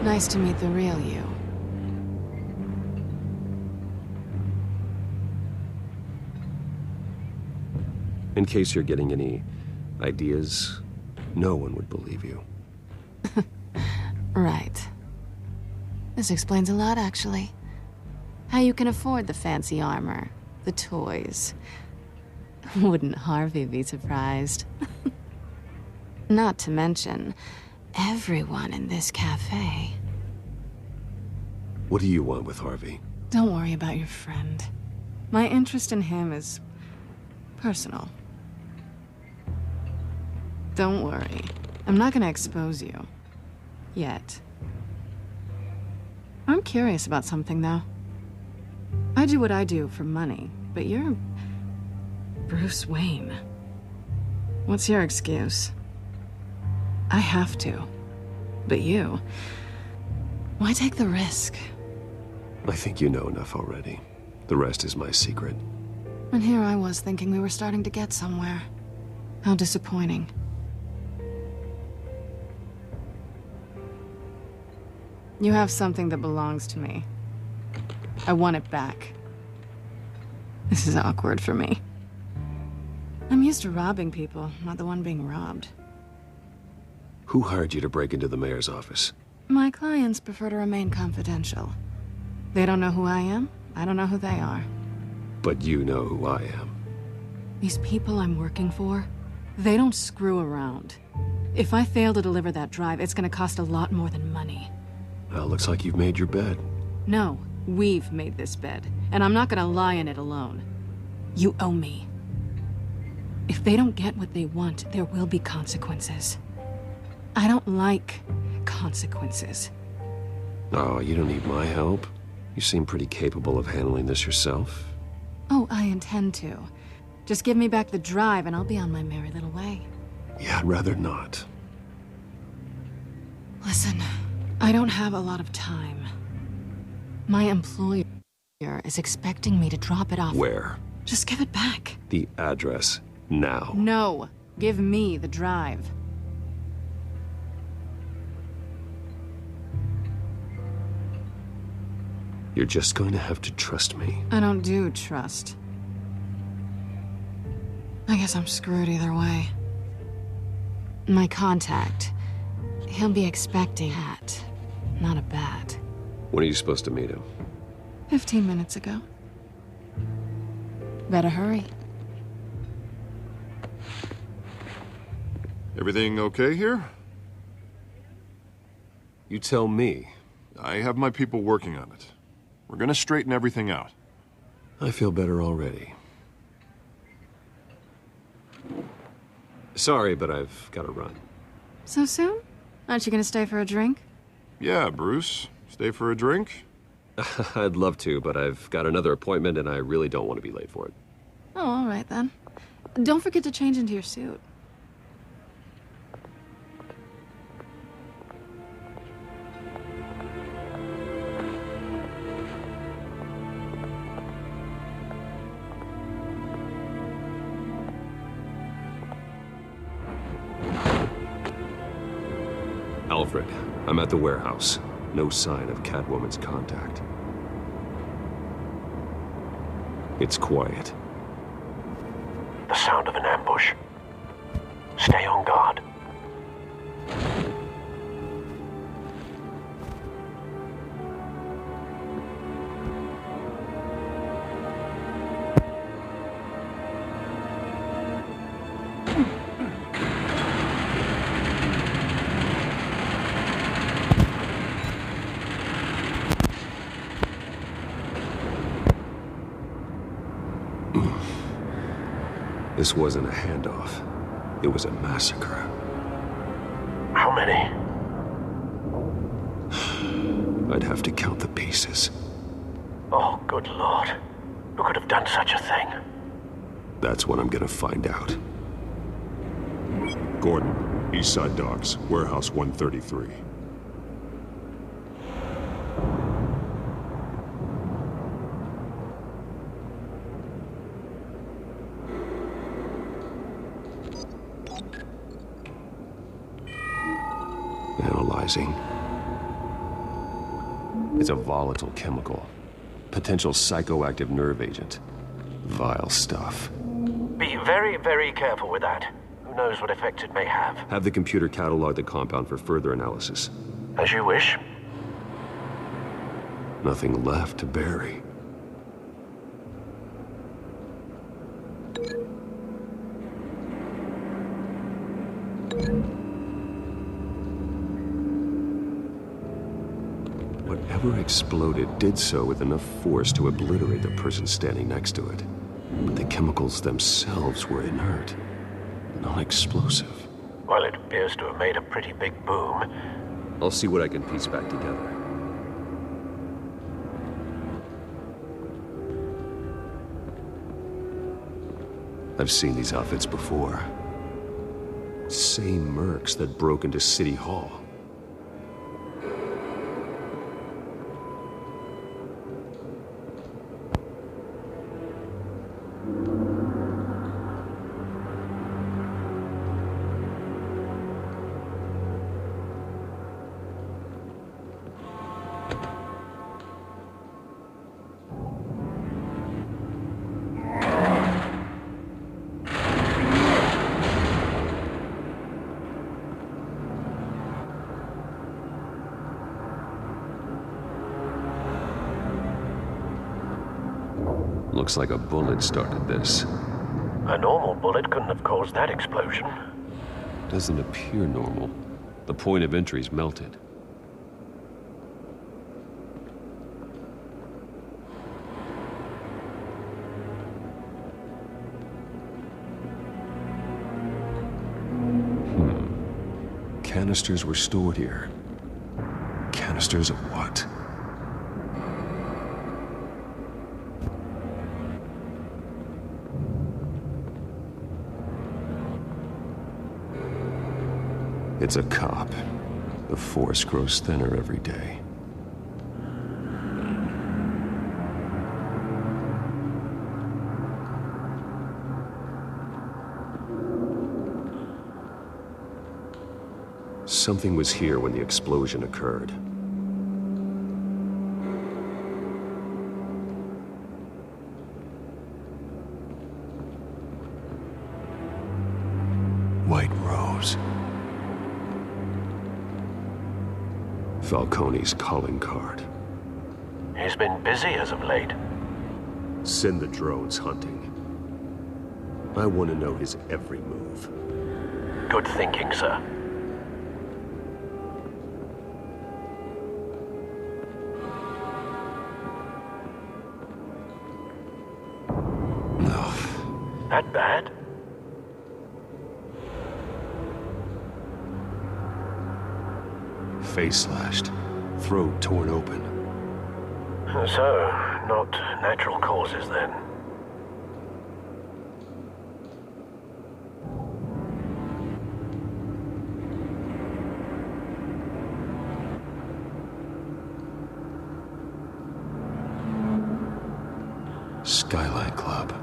Nice to meet the real you. In case you're getting any ideas, no one would believe you. Right. This explains a lot, actually. How you can afford the fancy armor, the toys. Wouldn't Harvey be surprised? Not to mention, everyone in this cafe. What do you want with Harvey? Don't worry about your friend. My interest in him is personal. Don't worry. I'm not gonna expose you. Yet. I'm curious about something, though. I do what I do for money, but you're Bruce Wayne. What's your excuse? I have to. But you... why take the risk? I think you know enough already. The rest is my secret. And here I was thinking we were starting to get somewhere. How disappointing. You have something that belongs to me. I want it back. This is awkward for me. I'm used to robbing people, not the one being robbed. Who hired you to break into the mayor's office? My clients prefer to remain confidential. They don't know who I am, I don't know who they are. But you know who I am. These people I'm working for They don't screw around. If I fail to deliver that drive, it's gonna cost a lot more than money. Well, looks like you've made your bed. No, we've made this bed, and I'm not gonna lie in it alone. You owe me. If they don't get what they want, there will be consequences. I don't like consequences. Oh, you don't need my help. You seem pretty capable of handling this yourself. Oh, I intend to. Just give me back the drive and I'll be on my merry little way. Yeah, I'd rather not. Listen, I don't have a lot of time. My employer is expecting me to drop it off. Where? Just give it back. The address, now. No, give me the drive. You're just going to have to trust me. I don't do trust. I guess I'm screwed either way. My contact, he'll be expecting a hat, not a bat. When are you supposed to meet him? 15 minutes ago. Better hurry. Everything okay here? You tell me. I have my people working on it. We're gonna straighten everything out. I feel better already. Sorry, but I've got to run. So soon? Aren't you gonna stay for a drink? Yeah, Bruce. Stay for a drink? I'd love to, but I've got another appointment and I really don't want to be late for it. Oh, all right then. Don't forget to change into your suit. Alfred, I'm at the warehouse. No sign of Catwoman's contact. It's quiet. The sound of an ambush. Stay on guard. This wasn't a handoff. It was a massacre. How many? I'd have to count the pieces. Oh, good Lord. Who could have done such a thing? That's what I'm gonna find out. Gordon, Eastside Docks, Warehouse 133. Analyzing. It's a volatile chemical. Potential psychoactive nerve agent. Vile stuff. Be very, very careful with that. Who knows what effect it may have. Have the computer catalog the compound for further analysis. As you wish. Nothing left to bury. Whatever exploded did so with enough force to obliterate the person standing next to it. But the chemicals themselves were inert, non-explosive. Well, it appears to have made a pretty big boom. I'll see what I can piece back together. I've seen these outfits before. Same mercs that broke into City Hall. Looks like a bullet started this. A normal bullet couldn't have caused that explosion. Doesn't appear normal. The point of entry's melted. Canisters were stored here. Canisters of what? It's a cop. The force grows thinner every day. Something was here when the explosion occurred. White Rose. Falcone's calling card. He's been busy as of late. Send the drones hunting. I want to know his every move. Good thinking, sir. That bad? Face slashed, throat torn open. So, not natural causes then. Skyline Club.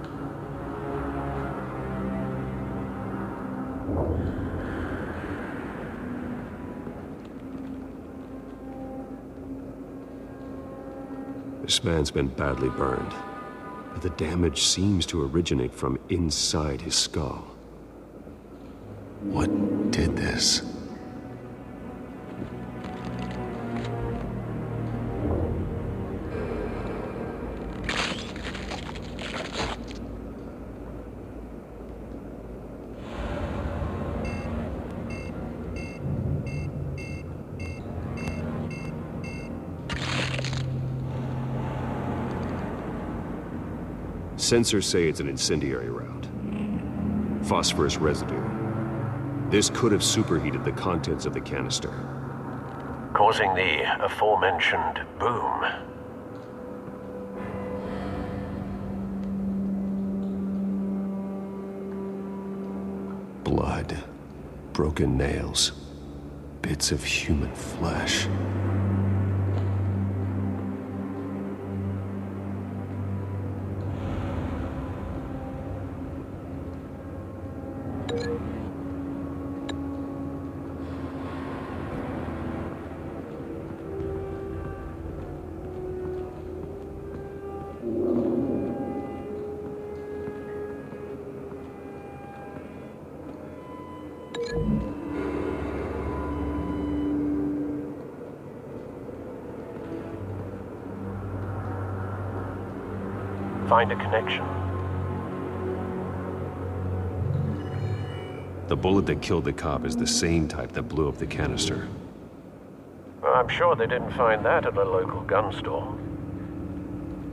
This man's been badly burned, but the damage seems to originate from inside his skull. What did this? Sensors say it's an incendiary round. Phosphorus residue. This could have superheated the contents of the canister, causing the aforementioned boom. Blood, broken nails, bits of human flesh. Find a connection. The bullet that killed the cop is the same type that blew up the canister. I'm sure they didn't find that at a local gun store.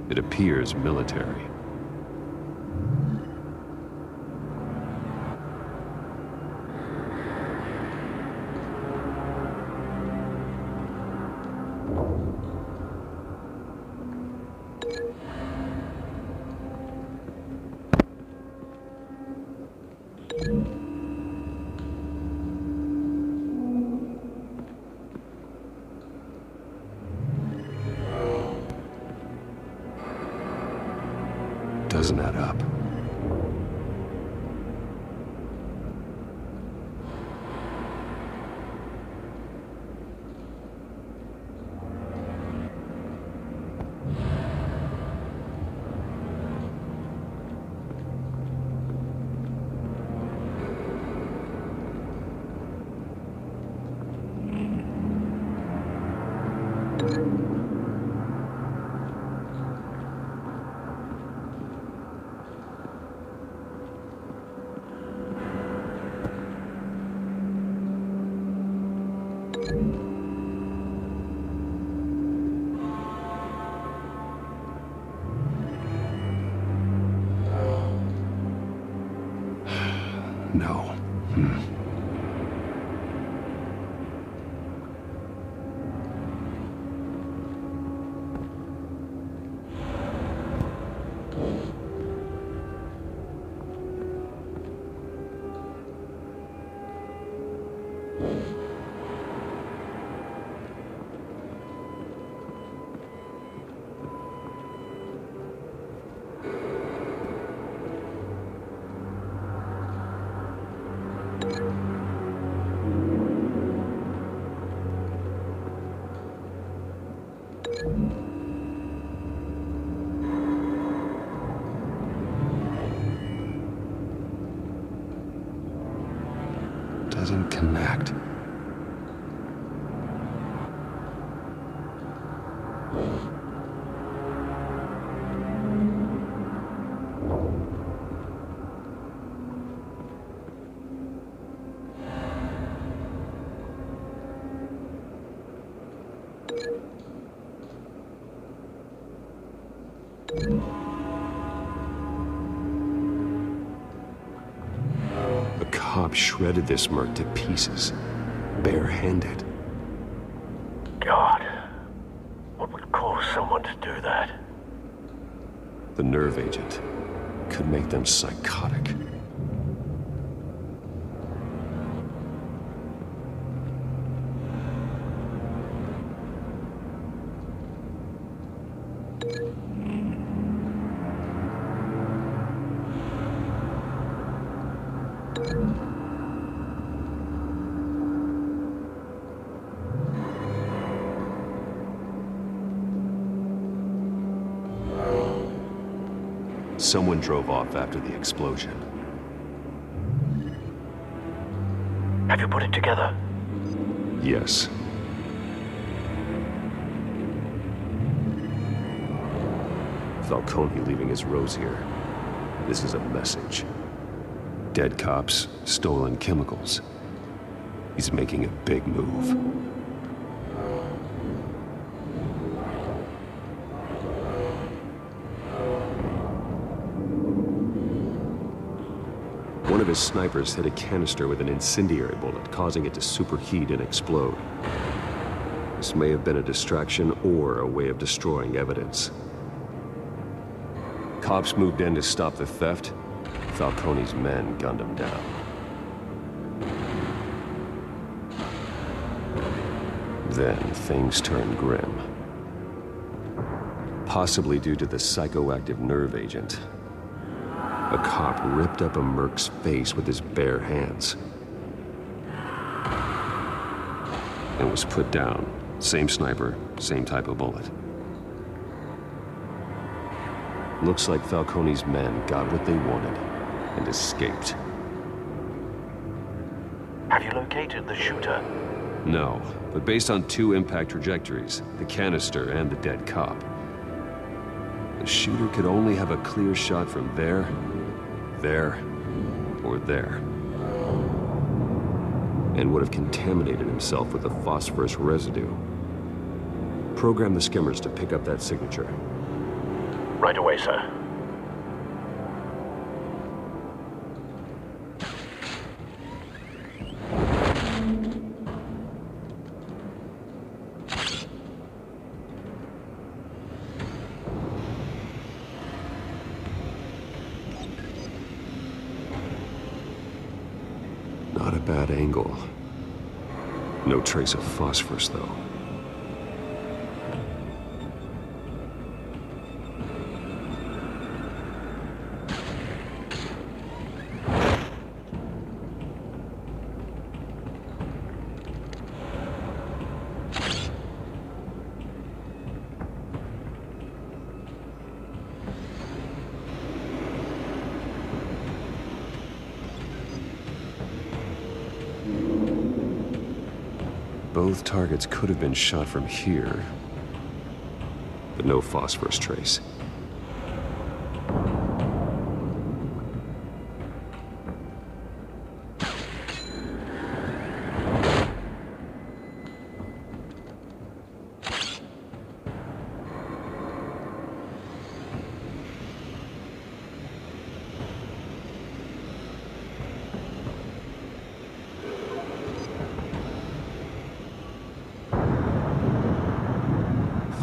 It appears military. Doesn't add up. Doesn't connect. The cop shredded this merc to pieces, barehanded. God, what would cause someone to do that? The nerve agent could make them psychotic. Someone drove off after the explosion. Have you put it together? Yes. Falcone leaving his rose here. This is a message. Dead cops, stolen chemicals. He's making a big move. One of his snipers hit a canister with an incendiary bullet, causing it to superheat and explode. This may have been a distraction or a way of destroying evidence. Cops moved in to stop the theft. Falcone's men gunned him down. Then things turned grim. Possibly due to the psychoactive nerve agent. A cop ripped up a merc's face with his bare hands. And was put down. Same sniper, same type of bullet. Looks like Falcone's men got what they wanted and escaped. Have you located the shooter? No, but based on two impact trajectories, the canister and the dead cop, the shooter could only have a clear shot from there, or there. And would have contaminated himself with the phosphorus residue. Program the skimmers to pick up that signature. Right away, sir. Not a bad angle. No trace of phosphorus, though. Both targets could have been shot from here, but no phosphorus trace.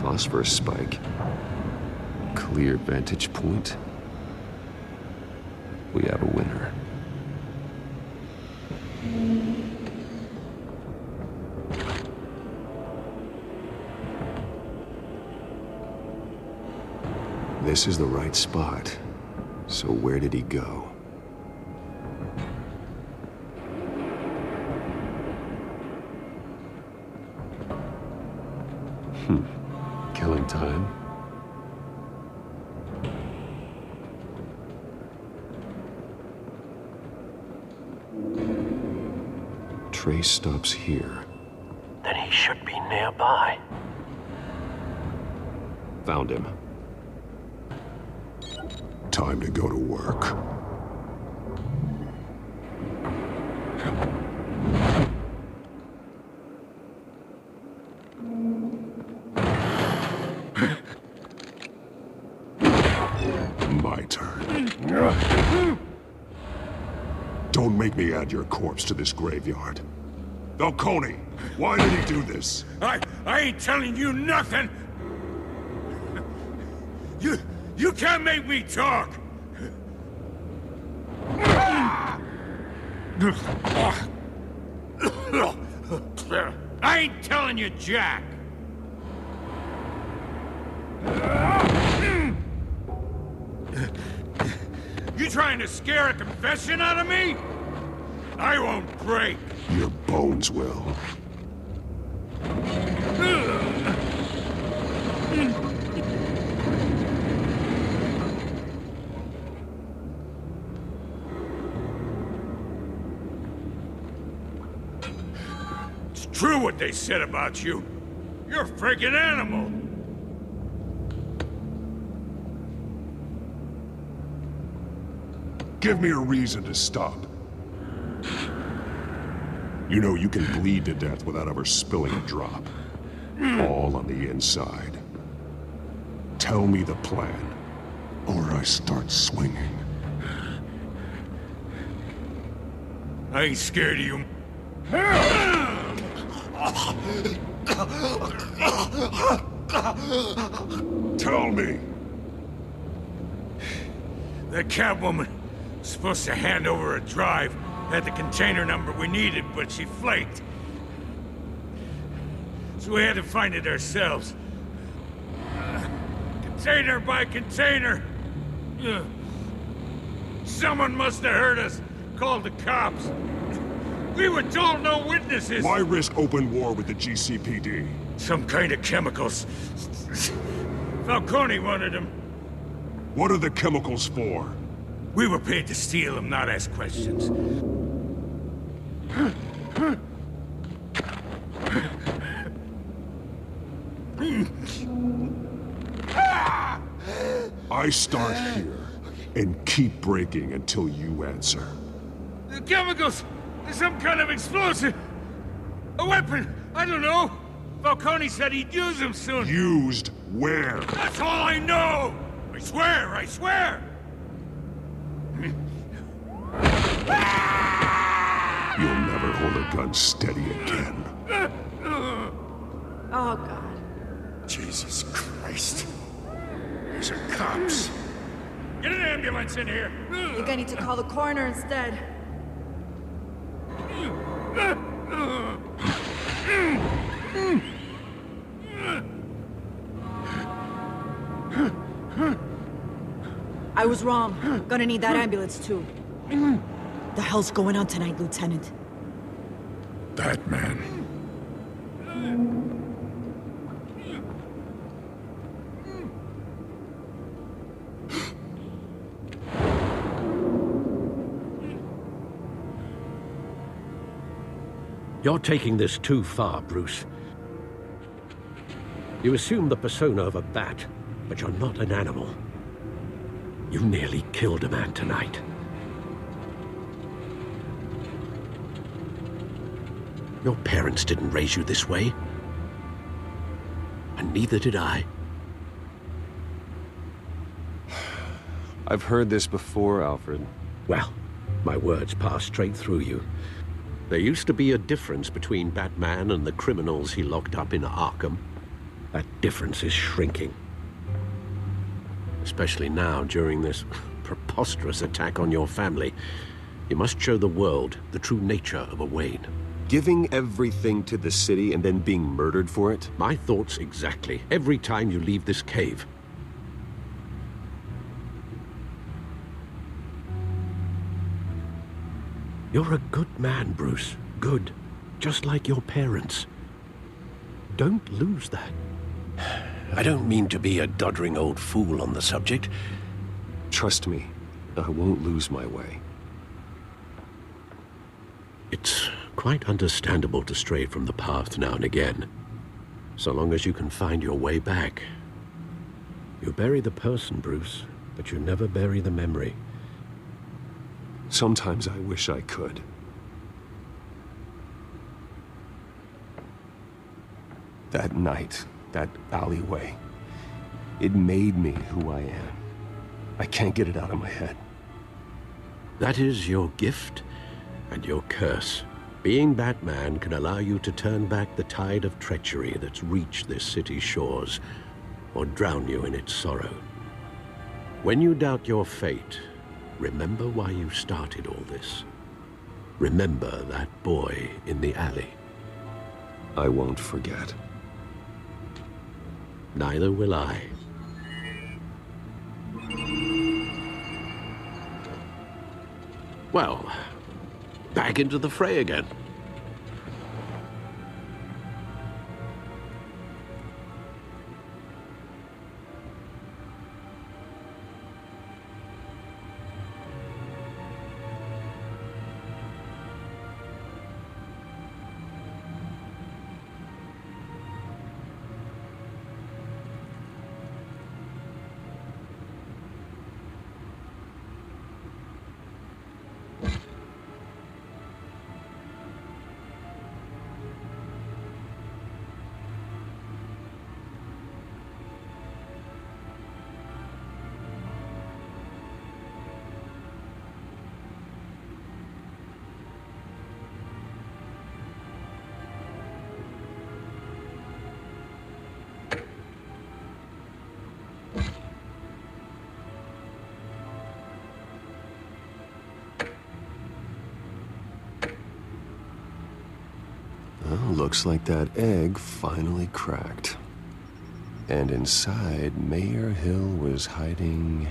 Phosphorus spike. Clear vantage point. We have a winner. This is the right spot. So where did he go? killing time. Trace stops here. Then he should be nearby. Found him. Time to go to work. My turn. Don't make me add your corpse to this graveyard. Falcone, why did he do this? I ain't telling you nothing! You can't make me talk! I ain't telling you jack! You trying to scare a confession out of me? I won't break. Your bones will. It's true what they said about you. You're a freaking animal. Give me a reason to stop. You know you can bleed to death without ever spilling a drop. All on the inside. Tell me the plan, or I start swinging. I ain't scared of you. Tell me. That Catwoman was supposed to hand over a drive. Had the container number we needed, but she flaked. So we had to find it ourselves. Container by container. Someone must have heard us. Called the cops. We were told no witnesses. Why risk open war with the GCPD? Some kind of chemicals. Falcone wanted them. What are the chemicals for? We were paid to steal them, not ask questions. I start here and keep breaking until you answer. The chemicals! Some kind of explosive! A weapon! I don't know! Falcone said he'd use them soon! Used where? That's all I know! I swear! I swear! You'll never hold a gun steady again. Oh, God. Jesus Christ. These are cops. Get an ambulance in here! You're gonna need to call the coroner instead. I was wrong. Gonna need that ambulance, too. The hell's going on tonight, Lieutenant? Batman. You're taking this too far, Bruce. You assume the persona of a bat, but you're not an animal. You nearly killed a man tonight. Your parents didn't raise you this way. And neither did I. I've heard this before, Alfred. Well, my words pass straight through you. There used to be a difference between Batman and the criminals he locked up in Arkham. That difference is shrinking. Especially now, during this preposterous attack on your family. You must show the world the true nature of a Wayne. Giving everything to the city and then being murdered for it? My thoughts exactly. Every time you leave this cave. You're a good man, Bruce. Good. Just like your parents. Don't lose that. I don't mean to be a doddering old fool on the subject. Trust me, I won't lose my way. It's quite understandable to stray from the path now and again, so long as you can find your way back. You bury the person, Bruce, but you never bury the memory. Sometimes I wish I could. That night, that alleyway, it made me who I am. I can't get it out of my head. That is your gift and your curse. Being Batman can allow you to turn back the tide of treachery that's reached this city's shores, or drown you in its sorrow. When you doubt your fate, remember why you started all this. Remember that boy in the alley. I won't forget. Neither will I. Well, back into the fray again. Well, looks like that egg finally cracked. And inside, Mayor Hill was hiding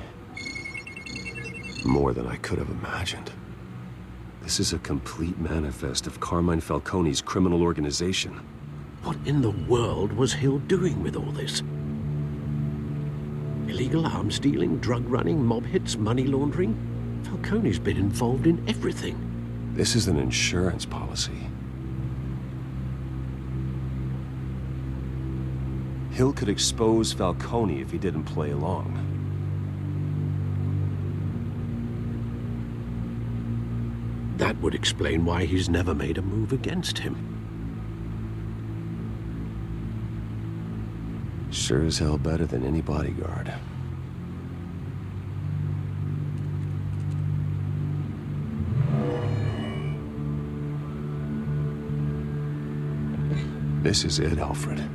more than I could have imagined. This is a complete manifest of Carmine Falcone's criminal organization. What in the world was Hill doing with all this? Illegal arms dealing, drug running, mob hits, money laundering? Falcone's been involved in everything. This is an insurance policy. Hill could expose Falcone if he didn't play along. That would explain why he's never made a move against him. Sure as hell better than any bodyguard. This is it, Alfred.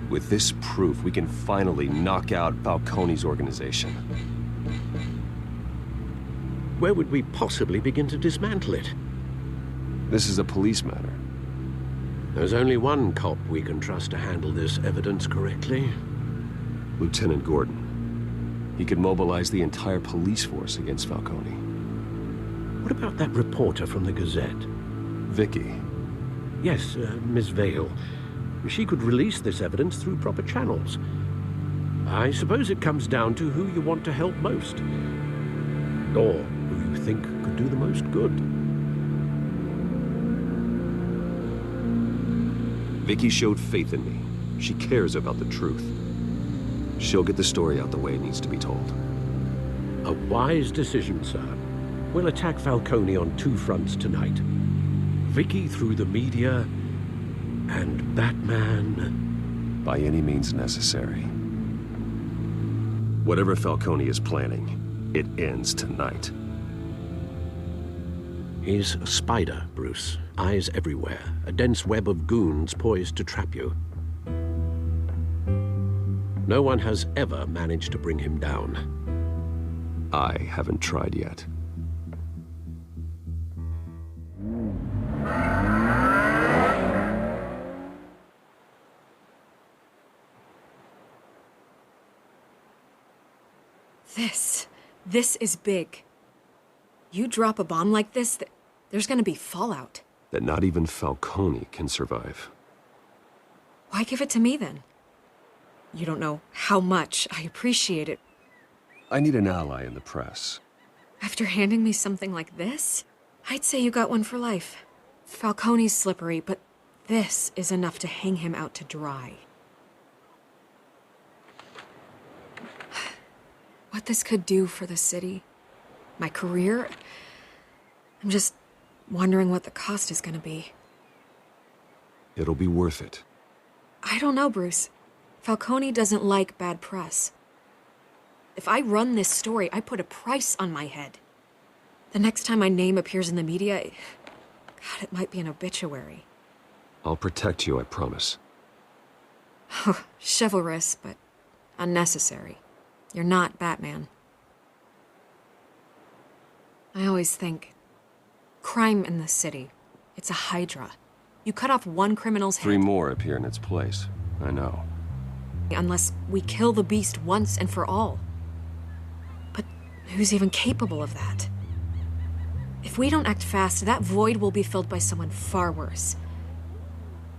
With this proof, we can finally knock out Falcone's organization. Where would we possibly begin to dismantle it? This is a police matter. There's only one cop we can trust to handle this evidence correctly. Lieutenant Gordon. He could mobilize the entire police force against Falcone. What about that reporter from the Gazette? Vicky. Yes, Miss Vale. She could release this evidence through proper channels. I suppose it comes down to who you want to help most. Or who you think could do the most good. Vicky showed faith in me. She cares about the truth. She'll get the story out the way it needs to be told. A wise decision, sir. We'll attack Falcone on two fronts tonight. Vicky through the media, and Batman... by any means necessary. Whatever Falcone is planning, it ends tonight. He's a spider, Bruce. Eyes everywhere. A dense web of goons poised to trap you. No one has ever managed to bring him down. I haven't tried yet. This is big. You drop a bomb like this, there's gonna be fallout. That not even Falcone can survive. Why give it to me then? You don't know how much I appreciate it. I need an ally in the press. After handing me something like this, I'd say you got one for life. Falcone's slippery, but this is enough to hang him out to dry. What this could do for the city, my career, I'm just wondering what the cost is gonna be. It'll be worth it. I don't know, Bruce. Falcone doesn't like bad press. If I run this story, I put a price on my head. The next time my name appears in the media, God, it might be an obituary. I'll protect you, I promise. Chivalrous, but unnecessary. You're not Batman. I always think, crime in the city, it's a hydra. You cut off one criminal's head. 3 more appear in its place. I know. Unless we kill the beast once and for all. But who's even capable of that? If we don't act fast, that void will be filled by someone far worse.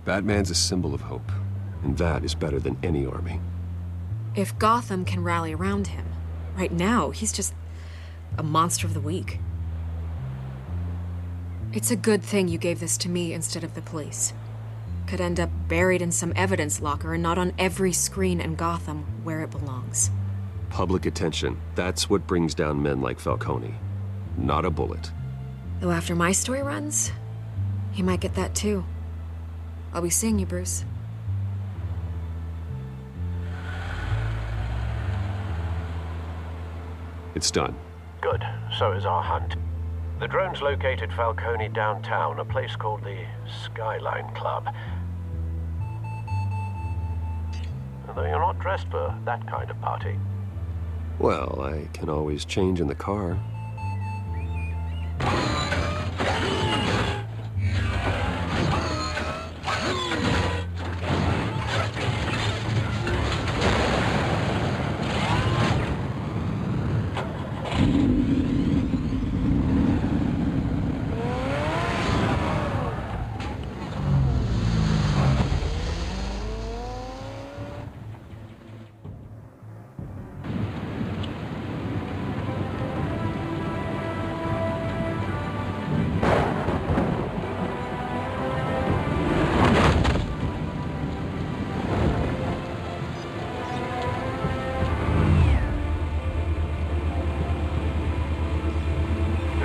Batman's a symbol of hope, and that is better than any army. If Gotham can rally around him, right now, he's just a monster of the week. It's a good thing you gave this to me instead of the police. Could end up buried in some evidence locker and not on every screen in Gotham where it belongs. Public attention, that's what brings down men like Falcone. Not a bullet. Though after my story runs, he might get that too. I'll be seeing you, Bruce. It's done. Good. So is our hunt. The drone's located Falcone downtown, a place called the Skyline Club. Although you're not dressed for that kind of party. Well, I can always change in the car.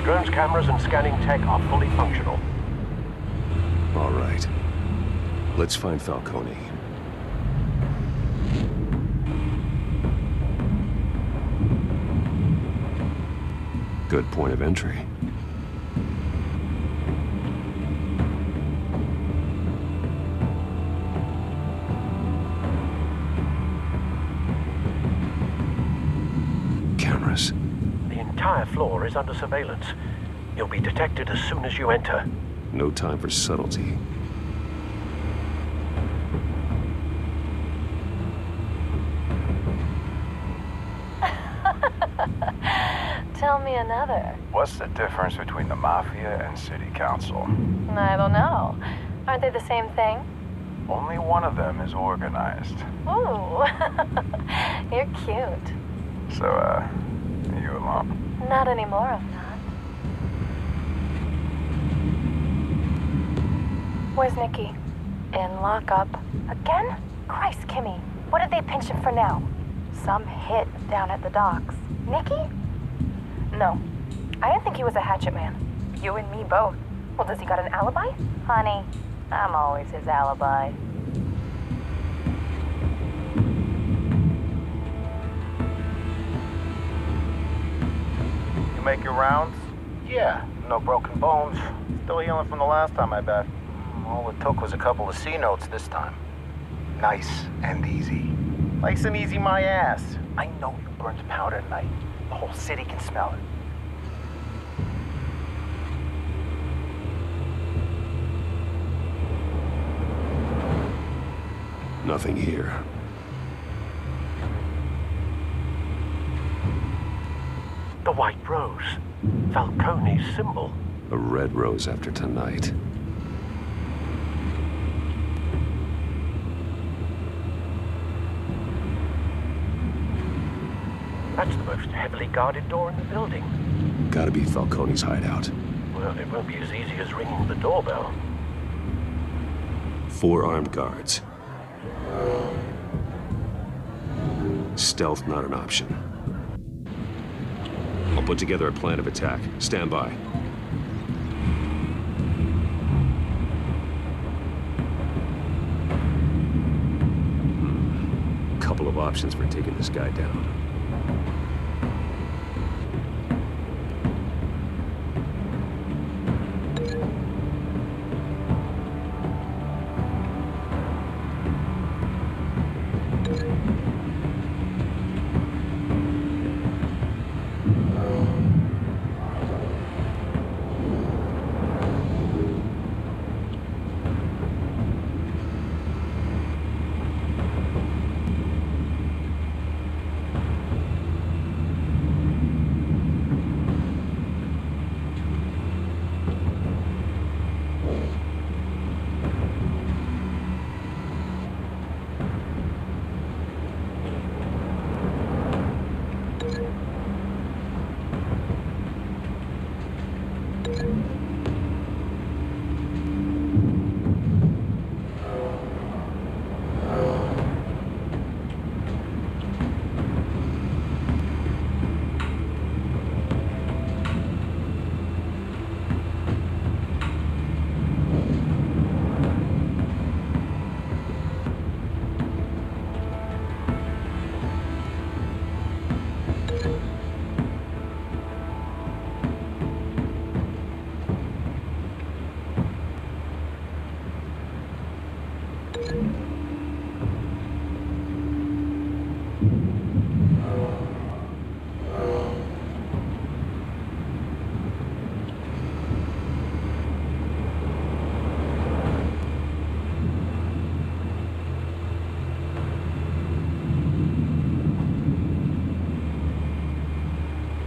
Drone's cameras and scanning tech are fully functional. All right. Let's find Falcone. Good point of entry. Cameras. The entire floor is under surveillance. You'll be detected as soon as you enter. No time for subtlety. Tell me another. What's the difference between the Mafia and City Council? I don't know. Aren't they the same thing? Only one of them is organized. Ooh, you're cute. So, are you alone? Not anymore, I'm not. Where's Nikki? In lockup. Again? Christ, Kimmy. What did they pinch him for now? Some hit down at the docks. Nikki? No. I didn't think he was a hatchet man. You and me both. Well, does he got an alibi? Honey, I'm always his alibi. You make your rounds? Yeah, no broken bones. Still healing from the last time, I bet. All it took was a couple of C notes this time. Nice and easy. Nice and easy my ass. I know you burned powder tonight. The whole city can smell it. Nothing here. The white rose. Falcone's symbol. A red rose after tonight. That's the most heavily guarded door in the building. Gotta be Falcone's hideout. Well, it won't be as easy as ringing the doorbell. 4 armed guards. Stealth not an option. I'll put together a plan of attack. Stand by. Couple of options for taking this guy down.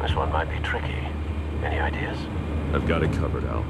This one might be tricky. Any ideas? I've got it covered, Al.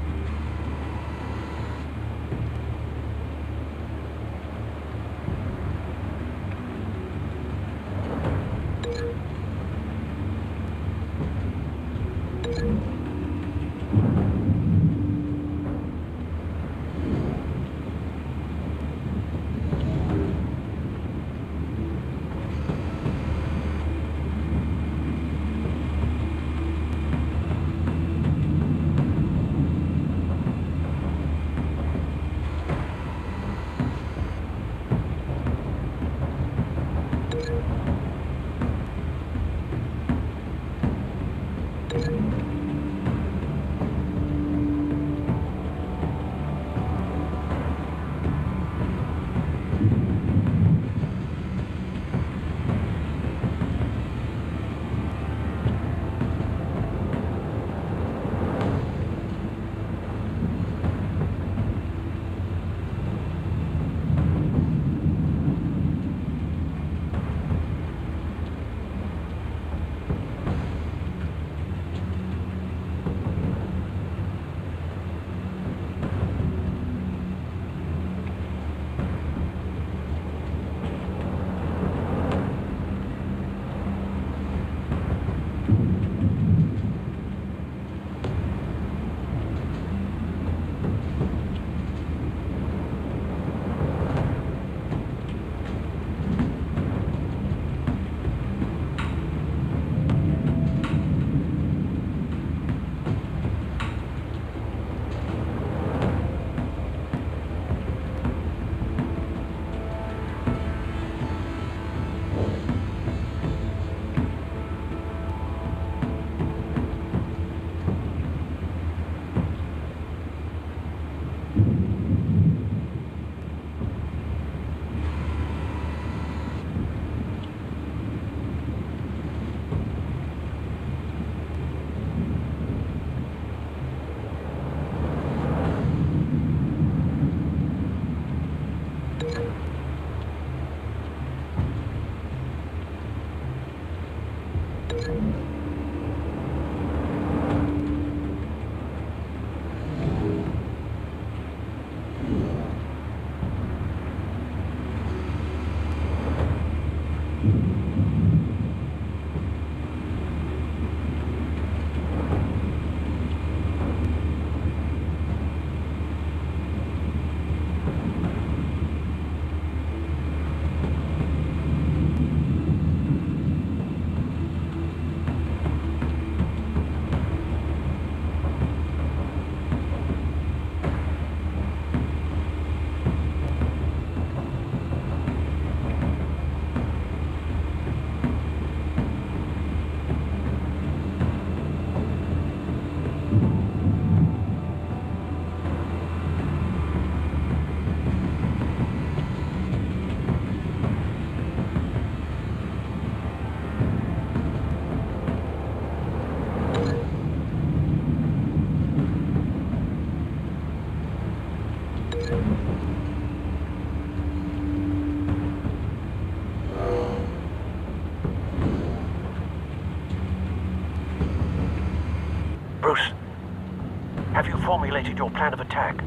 your plan of attack?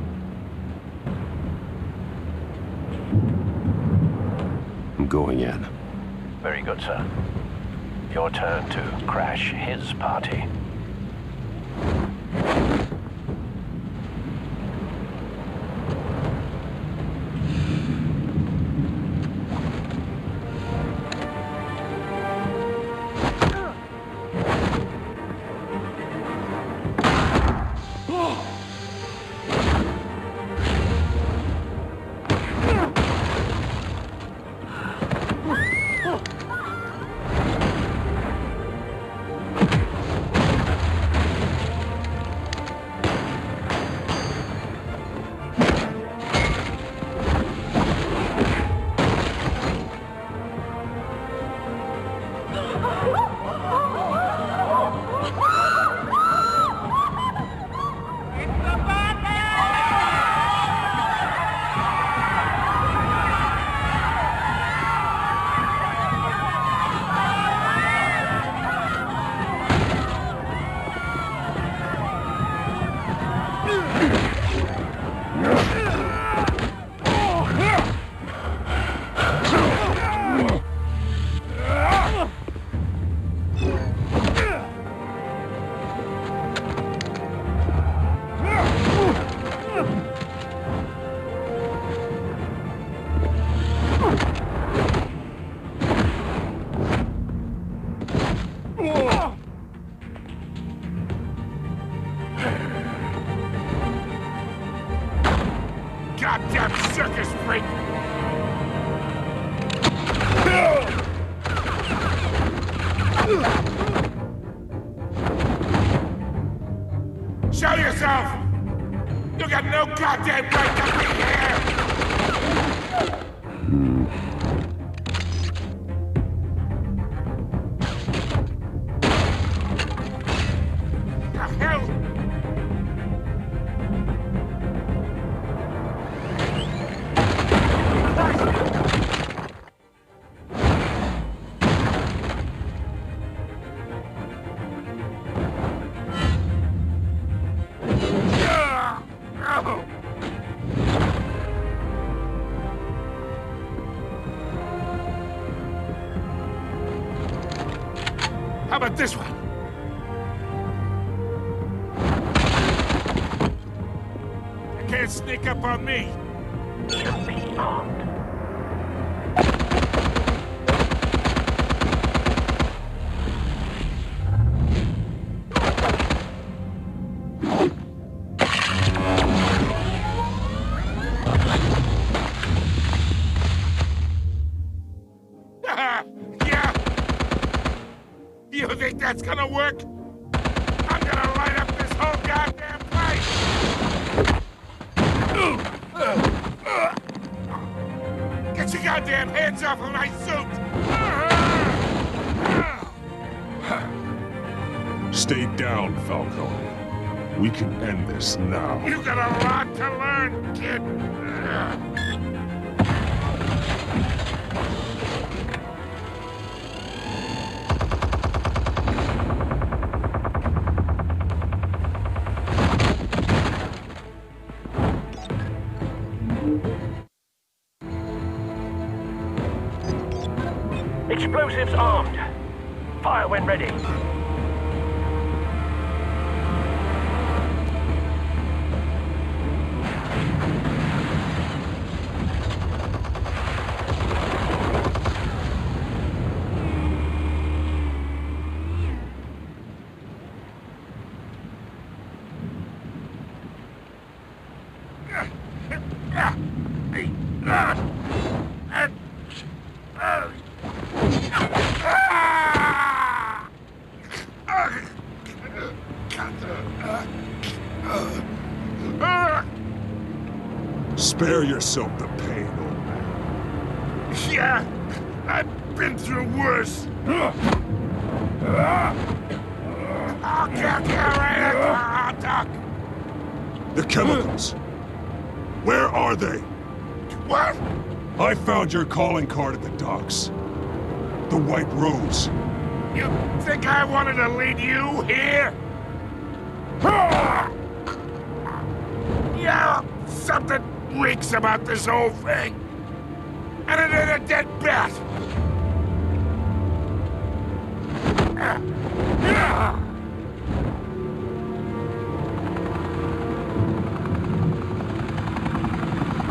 I'm going in. Very good, sir. Your turn to crash his party. Goddamn circus freak! Show yourself! You got no goddamn right to be here! The hell? How about this one? You can't sneak up on me. Should be armed. Yeah? You think that's gonna work? I'm gonna light up this whole goddamn place! Get your goddamn hands off of my suit! Stay down, Falcone. We can end this now. You got a lot to learn, kid! Explosives armed. Fire when ready. Spare yourself the pain, old man. Yeah, I've been through worse. I'll kill you right after hot dog. The chemicals. Where are they? What? I found your calling card at the docks. The White Rose. You think I wanted to lead you here? Yeah, something reeks about this whole thing. And it ain't a dead bat.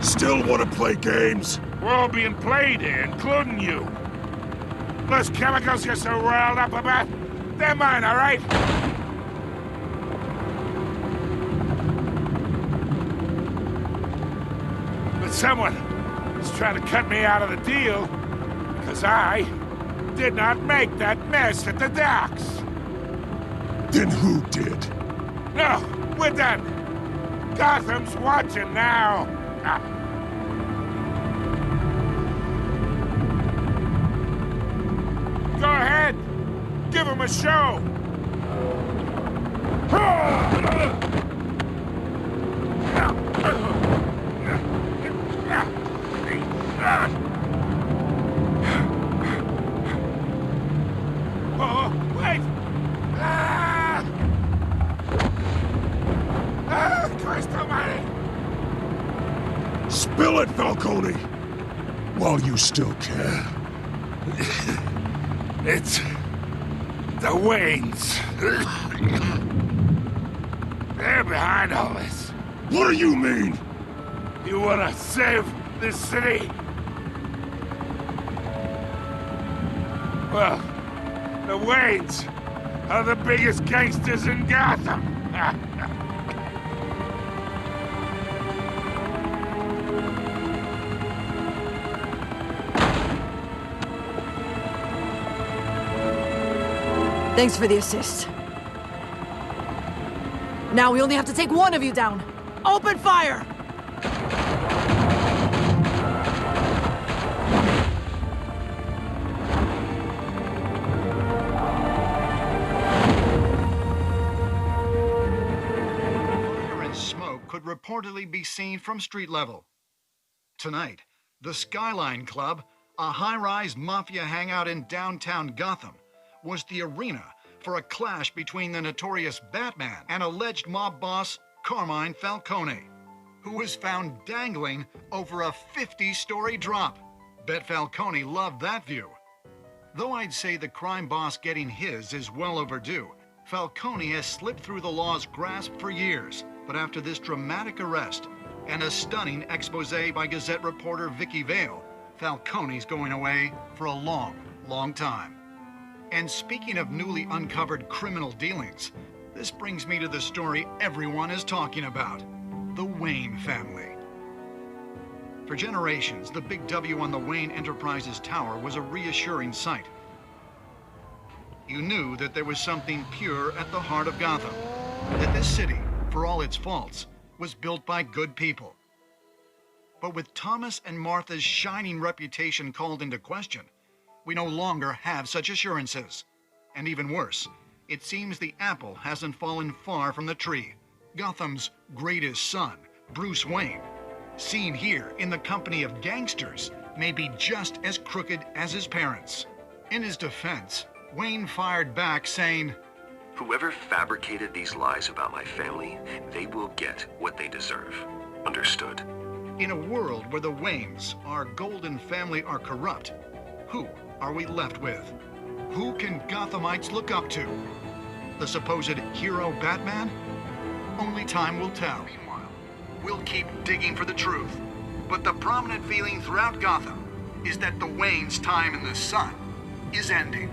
Still want to play games? We're all being played here, including you. Those chemicals you're so riled up about, they're mine, all right? But someone is trying to cut me out of the deal because I did not make that mess at the docks. Then who did? No, we're done. Gotham's watching now. Go ahead. Give him a show. Oh, wait! Christ almighty! Spill it, Falcone! While you still can. It's the Waynes. They're behind all this. What do you mean? You wanna save this city? Well, the Waynes are the biggest gangsters in Gotham. Thanks for the assist. Now we only have to take one of you down. Open fire! Fire and smoke could reportedly be seen from street level. Tonight, the Skyline Club, a high-rise mafia hangout in downtown Gotham, was the arena for a clash between the notorious Batman and alleged mob boss Carmine Falcone, who was found dangling over a 50-story drop. Bet Falcone loved that view. Though I'd say the crime boss getting his is well overdue, Falcone has slipped through the law's grasp for years. But after this dramatic arrest and a stunning expose by Gazette reporter Vicky Vale, Falcone's going away for a long, long time. And speaking of newly uncovered criminal dealings, this brings me to the story everyone is talking about, the Wayne family. For generations, the big W on the Wayne Enterprises tower was a reassuring sight. You knew that there was something pure at the heart of Gotham, that this city, for all its faults, was built by good people. But with Thomas and Martha's shining reputation called into question, we no longer have such assurances. And even worse, it seems the apple hasn't fallen far from the tree. Gotham's greatest son, Bruce Wayne, seen here in the company of gangsters, may be just as crooked as his parents. In his defense, Wayne fired back saying, "Whoever fabricated these lies about my family, they will get what they deserve. Understood?" In a world where the Waynes, our golden family, are corrupt, who are we left with? Who can Gothamites look up to? The supposed hero Batman? Only time will tell. Meanwhile, we'll keep digging for the truth. But the prominent feeling throughout Gotham is that the Waynes' time in the sun is ending.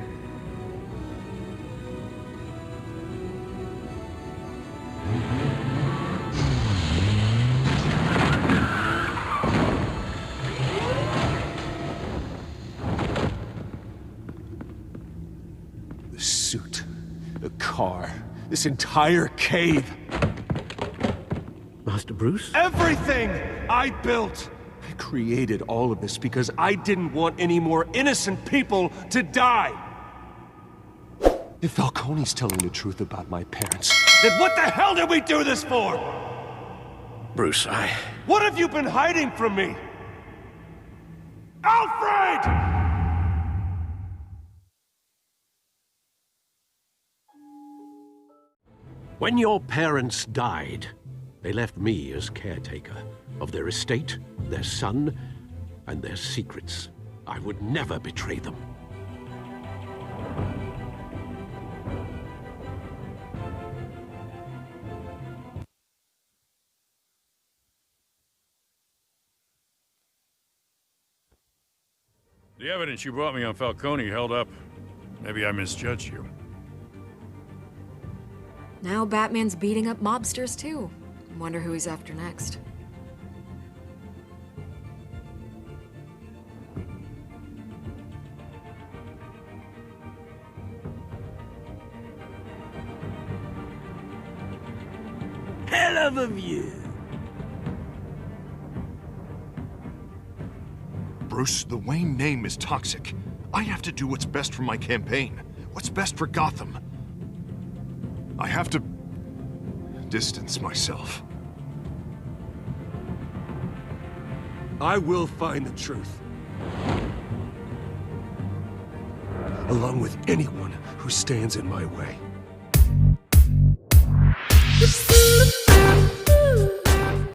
The suit, the car, this entire cave. Master Bruce? Everything I built! I created all of this because I didn't want any more innocent people to die! If Falcone's telling the truth about my parents, then what the hell did we do this for? Bruce, What have you been hiding from me? Alfred! When your parents died, They left me as caretaker of their estate, their son, and their secrets. I would never betray them. The evidence you brought me on Falcone held up. Maybe I misjudged you. Now Batman's beating up mobsters too. Wonder who he's after next. Hell of a view. Bruce, the Wayne name is toxic. I have to do what's best for my campaign. What's best for Gotham. I have to distance myself. I will find the truth. Along with anyone who stands in my way.